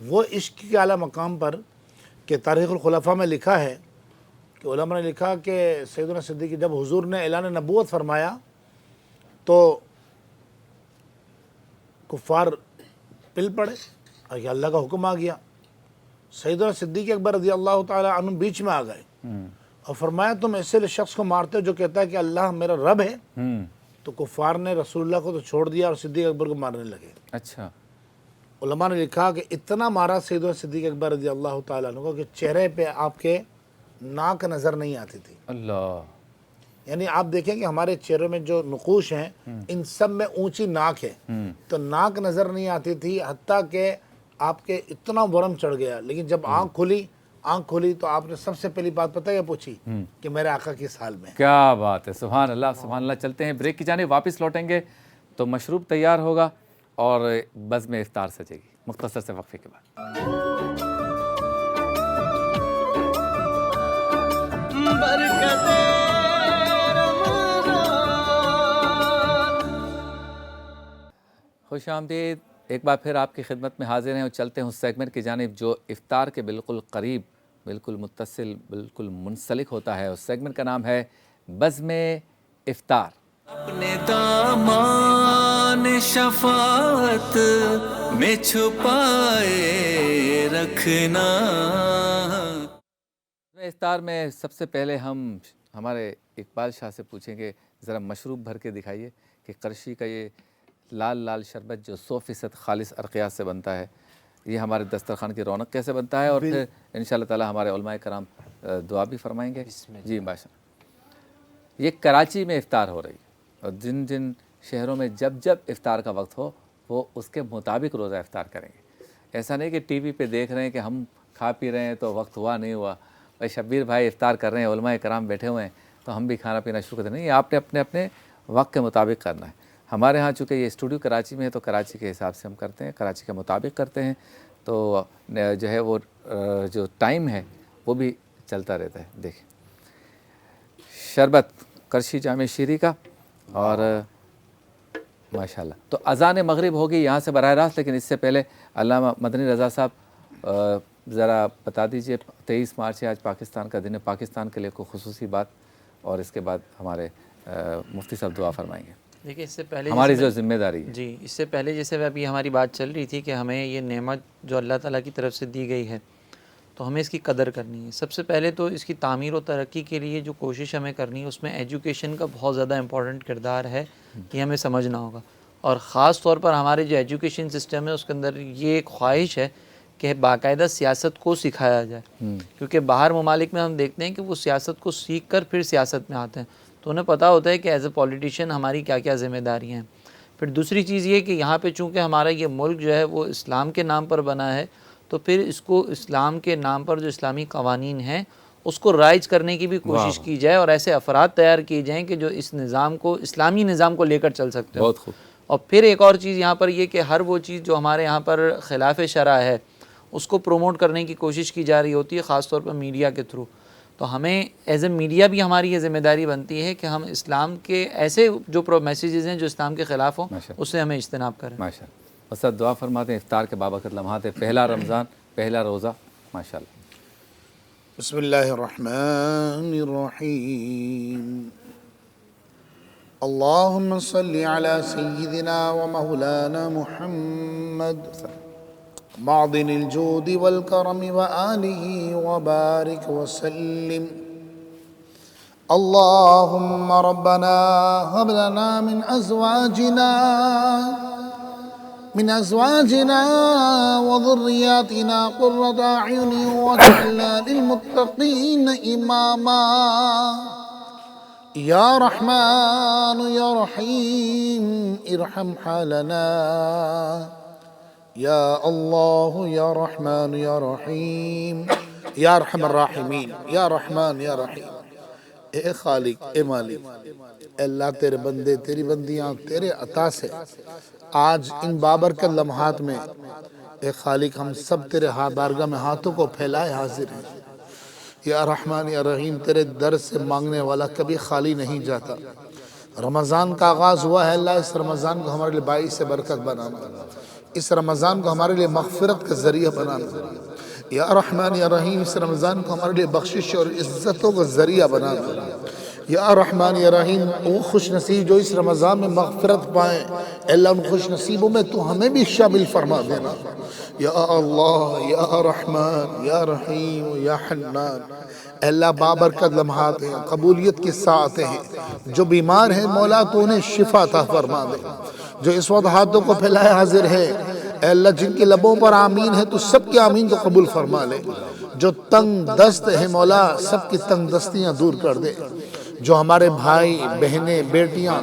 وہ عشق کے اعلیٰ مقام پر کہ تاریخ الخلفاء میں لکھا ہے کہ علماء نے لکھا کہ سیدنا صدیق جب حضور نے اعلان نبوت فرمایا تو کفار پل پڑے اور یہ اللہ کا حکم آ گیا. سیدنا صدیق اکبر رضی اللہ تعالی عنہ بیچ میں آ گئے اور فرمایا تم ایسے شخص کو مارتے ہو جو کہتا ہے کہ اللہ میرا رب ہے. تو کفار نے رسول اللہ کو تو چھوڑ دیا اور صدیق اکبر کو مارنے لگے. اچھا. علماء نے لکھا کہ اتنا مارا سیدنا صدیق اکبر رضی اللہ تعالیٰ عنہ کو کہ چہرے پہ آپ کے ناک نظر نہیں آتی تھی. اللہ. یعنی آپ دیکھیں کہ ہمارے چہرے میں جو نقوش ہیں ان سب میں اونچی ناک ہے تو ناک نظر نہیں آتی تھی، حتیٰ کہ آپ کے اتنا ورم چڑھ گیا. لیکن جب آنکھ کھلی تو آپ نے سب سے پہلی بات پتہ کیا پوچھی کہ میرے آقا کس حال میں. کیا بات ہے، سبحان اللہ سبحان اللہ. چلتے ہیں بریک کی جانب، واپس لوٹیں گے تو مشروب تیار ہوگا اور بزم افطار سجے گی مختصر سے وقفے کے بعد. خوش آمدید، ایک بار پھر آپ کی خدمت میں حاضر ہیں اور چلتے ہیں اس سیگمنٹ کی جانب جو افطار کے بالکل قریب، بالکل متصل، بالکل منسلک ہوتا ہے. اس سیگمنٹ کا نام ہے بزم افطار. اپنے دامان شفاعت میں چھپائے رکھنا. افطار میں سب سے پہلے ہم ہمارے اقبال شاہ سے پوچھیں گے ذرا مشروب بھر کے دکھائیے کہ قرشی کا یہ لال لال شربت جو 100% خالص ارقیات سے بنتا ہے، یہ ہمارے دسترخوان کی رونق کیسے بنتا ہے، اور پھر انشاءاللہ تعالی ہمارے علماء کرام دعا بھی فرمائیں گے. جی باشا. یہ کراچی میں افطار ہو رہی ہے اور جن جن شہروں میں جب جب افطار کا وقت ہو وہ اس کے مطابق روزہ افطار کریں گے. ایسا نہیں کہ ٹی وی پہ دیکھ رہے ہیں کہ ہم کھا پی رہے ہیں تو وقت ہوا نہیں ہوا، بھائی شبیر بھائی افطار کر رہے ہیں، علماء کرام بیٹھے ہوئے ہیں تو ہم بھی کھانا پینا شروع کرتے. نہیں، آپ نے اپنے اپنے وقت کے مطابق کرنا ہے. ہمارے ہاں چونکہ یہ اسٹوڈیو کراچی میں ہے تو کراچی کے حساب سے ہم کرتے ہیں، کراچی کے مطابق کرتے ہیں، تو جو ہے وہ جو ٹائم ہے وہ بھی چلتا رہتا ہے. دیکھیں شربت کرشی جامع شیری کا، اور ماشاءاللہ تو اذان مغرب ہوگی یہاں سے براہ راست. لیکن اس سے پہلے علامہ مدنی رضا صاحب ذرا بتا دیجئے 23 مارچ ہے آج، پاکستان کا دن ہے، پاکستان کے لیے کوئی خصوصی بات، اور اس کے بعد ہمارے مفتی صاحب دعا فرمائیں گے. دیکھیں اس سے پہلے ہماری جو ذمہ داری ہے، جی اس سے پہلے جیسے ابھی ہماری بات چل رہی تھی کہ ہمیں یہ نعمت جو اللہ تعالیٰ کی طرف سے دی گئی ہے تو ہمیں اس کی قدر کرنی ہے. سب سے پہلے تو اس کی تعمیر و ترقی کے لیے جو کوشش ہمیں کرنی ہے اس میں ایجوکیشن کا بہت زیادہ امپورٹنٹ کردار ہے، یہ ہمیں سمجھنا ہوگا. اور خاص طور پر ہمارے جو ایجوکیشن سسٹم ہے اس کے اندر یہ ایک خواہش ہے کہ باقاعدہ سیاست کو سکھایا جائے، کیونکہ باہر ممالک میں ہم دیکھتے ہیں کہ وہ سیاست کو سیکھ کر پھر سیاست میں آتے ہیں تو انہیں پتہ ہوتا ہے کہ ایز اے پولیٹیشین ہماری کیا کیا ذمہ داریاں ہیں. پھر دوسری چیز یہ کہ یہاں پہ چونکہ ہمارا یہ ملک جو ہے وہ اسلام کے نام پر بنا ہے تو پھر اس کو اسلام کے نام پر جو اسلامی قوانین ہیں اس کو رائج کرنے کی بھی کوشش کی جائے اور ایسے افراد تیار کیے جائیں کہ جو اس نظام کو، اسلامی نظام کو لے کر چل سکتے ہیں. بہت خوب. اور پھر ایک اور چیز یہاں پر یہ کہ ہر وہ چیز جو ہمارے یہاں پر خلاف شرع ہے اس کو پروموٹ کرنے کی کوشش کی جا رہی ہوتی ہے، خاص طور پر میڈیا کے تھرو. تو ہمیں ایز اے میڈیا بھی ہماری یہ ذمہ داری بنتی ہے کہ ہم اسلام کے ایسے جو میسیجز ہیں جو اسلام کے خلاف ہوں اس سے ہمیں اجتناب کریں. ماشاء اللہ. استاد دعا فرماتے ہیں افطار کے بابرکت لمحات ہے، پہلا رمضان، پہلا روزہ. ماشاء اللہ. بسم اللہ الرحمن الرحیم. اللہم صلی علی سیدنا و مولانا محمد معدن الجود والکرم وآلہ وبارک وسلم. اللہم ربنا هب لنا من ازواجنا وذریاتنا قرۃ اعین واجعلنا للمتقین اماما. یا رحمن یا رحیم ارحم حالنا. یا اللہ یا رحمن یا رحیم یا ارحم الراحمین یا رحمان یا رحیم. اے خالق، اے مالک، اے اللہ تیرے بندے، تیری بندیاں تیرے عطا سے آج ان بابرکت لمحات میں اے خالق ہم سب تیرے بارگاہ میں ہاتھوں کو پھیلائے حاضر ہیں. یا رحمان یا رحیم، تیرے در سے مانگنے والا کبھی خالی نہیں جاتا. رمضان کا آغاز ہوا ہے، اللہ اس رمضان کو ہمارے لیے باعث برکت بنانا. اس رمضان کو ہمارے لیے مغفرت کا ذریعہ بنا دے یا رحمان یا رحیم، اس رمضان کو ہمارے لیے بخشش اور عزتوں کا ذریعہ بنا دے یا رحمان یا رحیم۔ وہ خوش نصیب جو اس رمضان میں مغفرت پائیں، اللہ ان خوش نصیبوں میں تو ہمیں بھی شامل فرما دینا یا اللہ یا رحمان یا رحیم یا حنان۔ اللہ بابرکت لمحات ہیں، قبولیت کی ساعتیں ہیں، جو بیمار ہیں مولا تو انہیں شفا عطا فرما دے، جو اس وقت ہاتھوں کو پھیلائے حاضر ہے اے اللہ جن کے لبوں پر آمین ہے تو سب کے آمین کو قبول فرما لے، جو تنگ دست ہے مولا سب کی تنگ دستیاں دور کر دے، جو ہمارے بھائی بہنیں بیٹیاں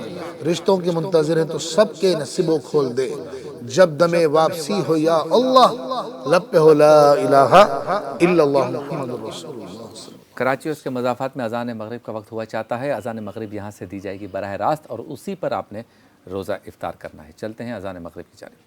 رشتوں کے منتظر ہیں تو سب کے نصیبوں کھول دے، جب دم واپسی ہو یا اللہ لب پہ ہو لا الہ الا اللہ محمد رسول اللہ۔ کراچی اس کے مضافات میں اذان مغرب کا وقت ہوا چاہتا ہے، اذان مغرب یہاں سے دی جائے گی براہ راست اور اسی پر آپ نے روزہ افطار کرنا ہے۔ چلتے ہیں اذان مغرب کی جانب۔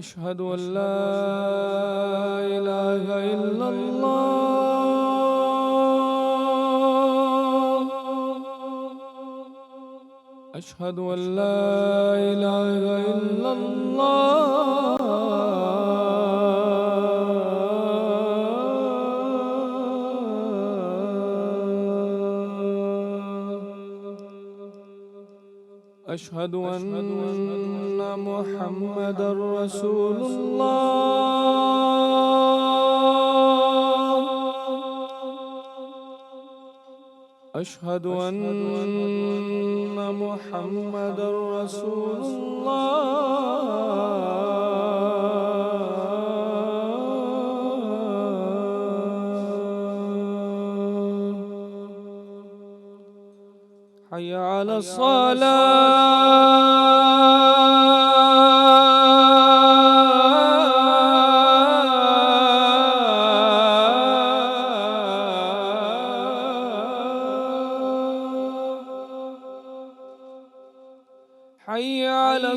أشهد أن لا إله إلا الله أشهد أن لا إله إلا الله أشهد أن محمد رسول الله أشهد أن محمد رسول الله حي على حي على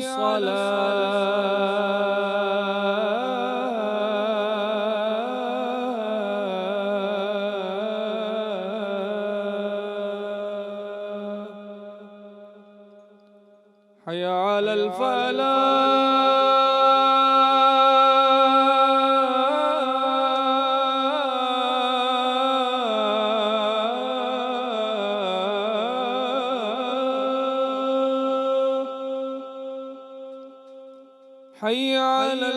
حي على الفلاح حي على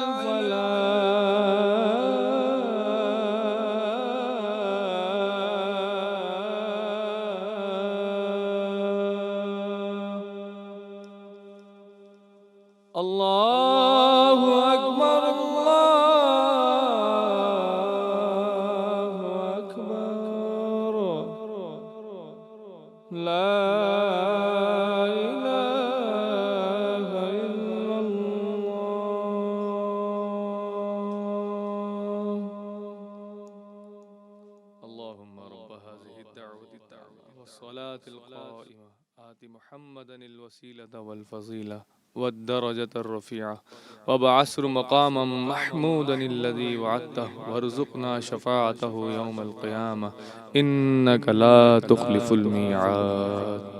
الله أكبر الله أكبر لا إله إلا الله اللهم رب هذه الدعوة التامة والصلاة القائمة آت محمدا الوسيلة والفضيلة والدرجة الرفيعة وابعثه مقاما محمودا الذي وعدته وارزقنا شفاعته يوم القيامة إنك لا تخلف الميعاد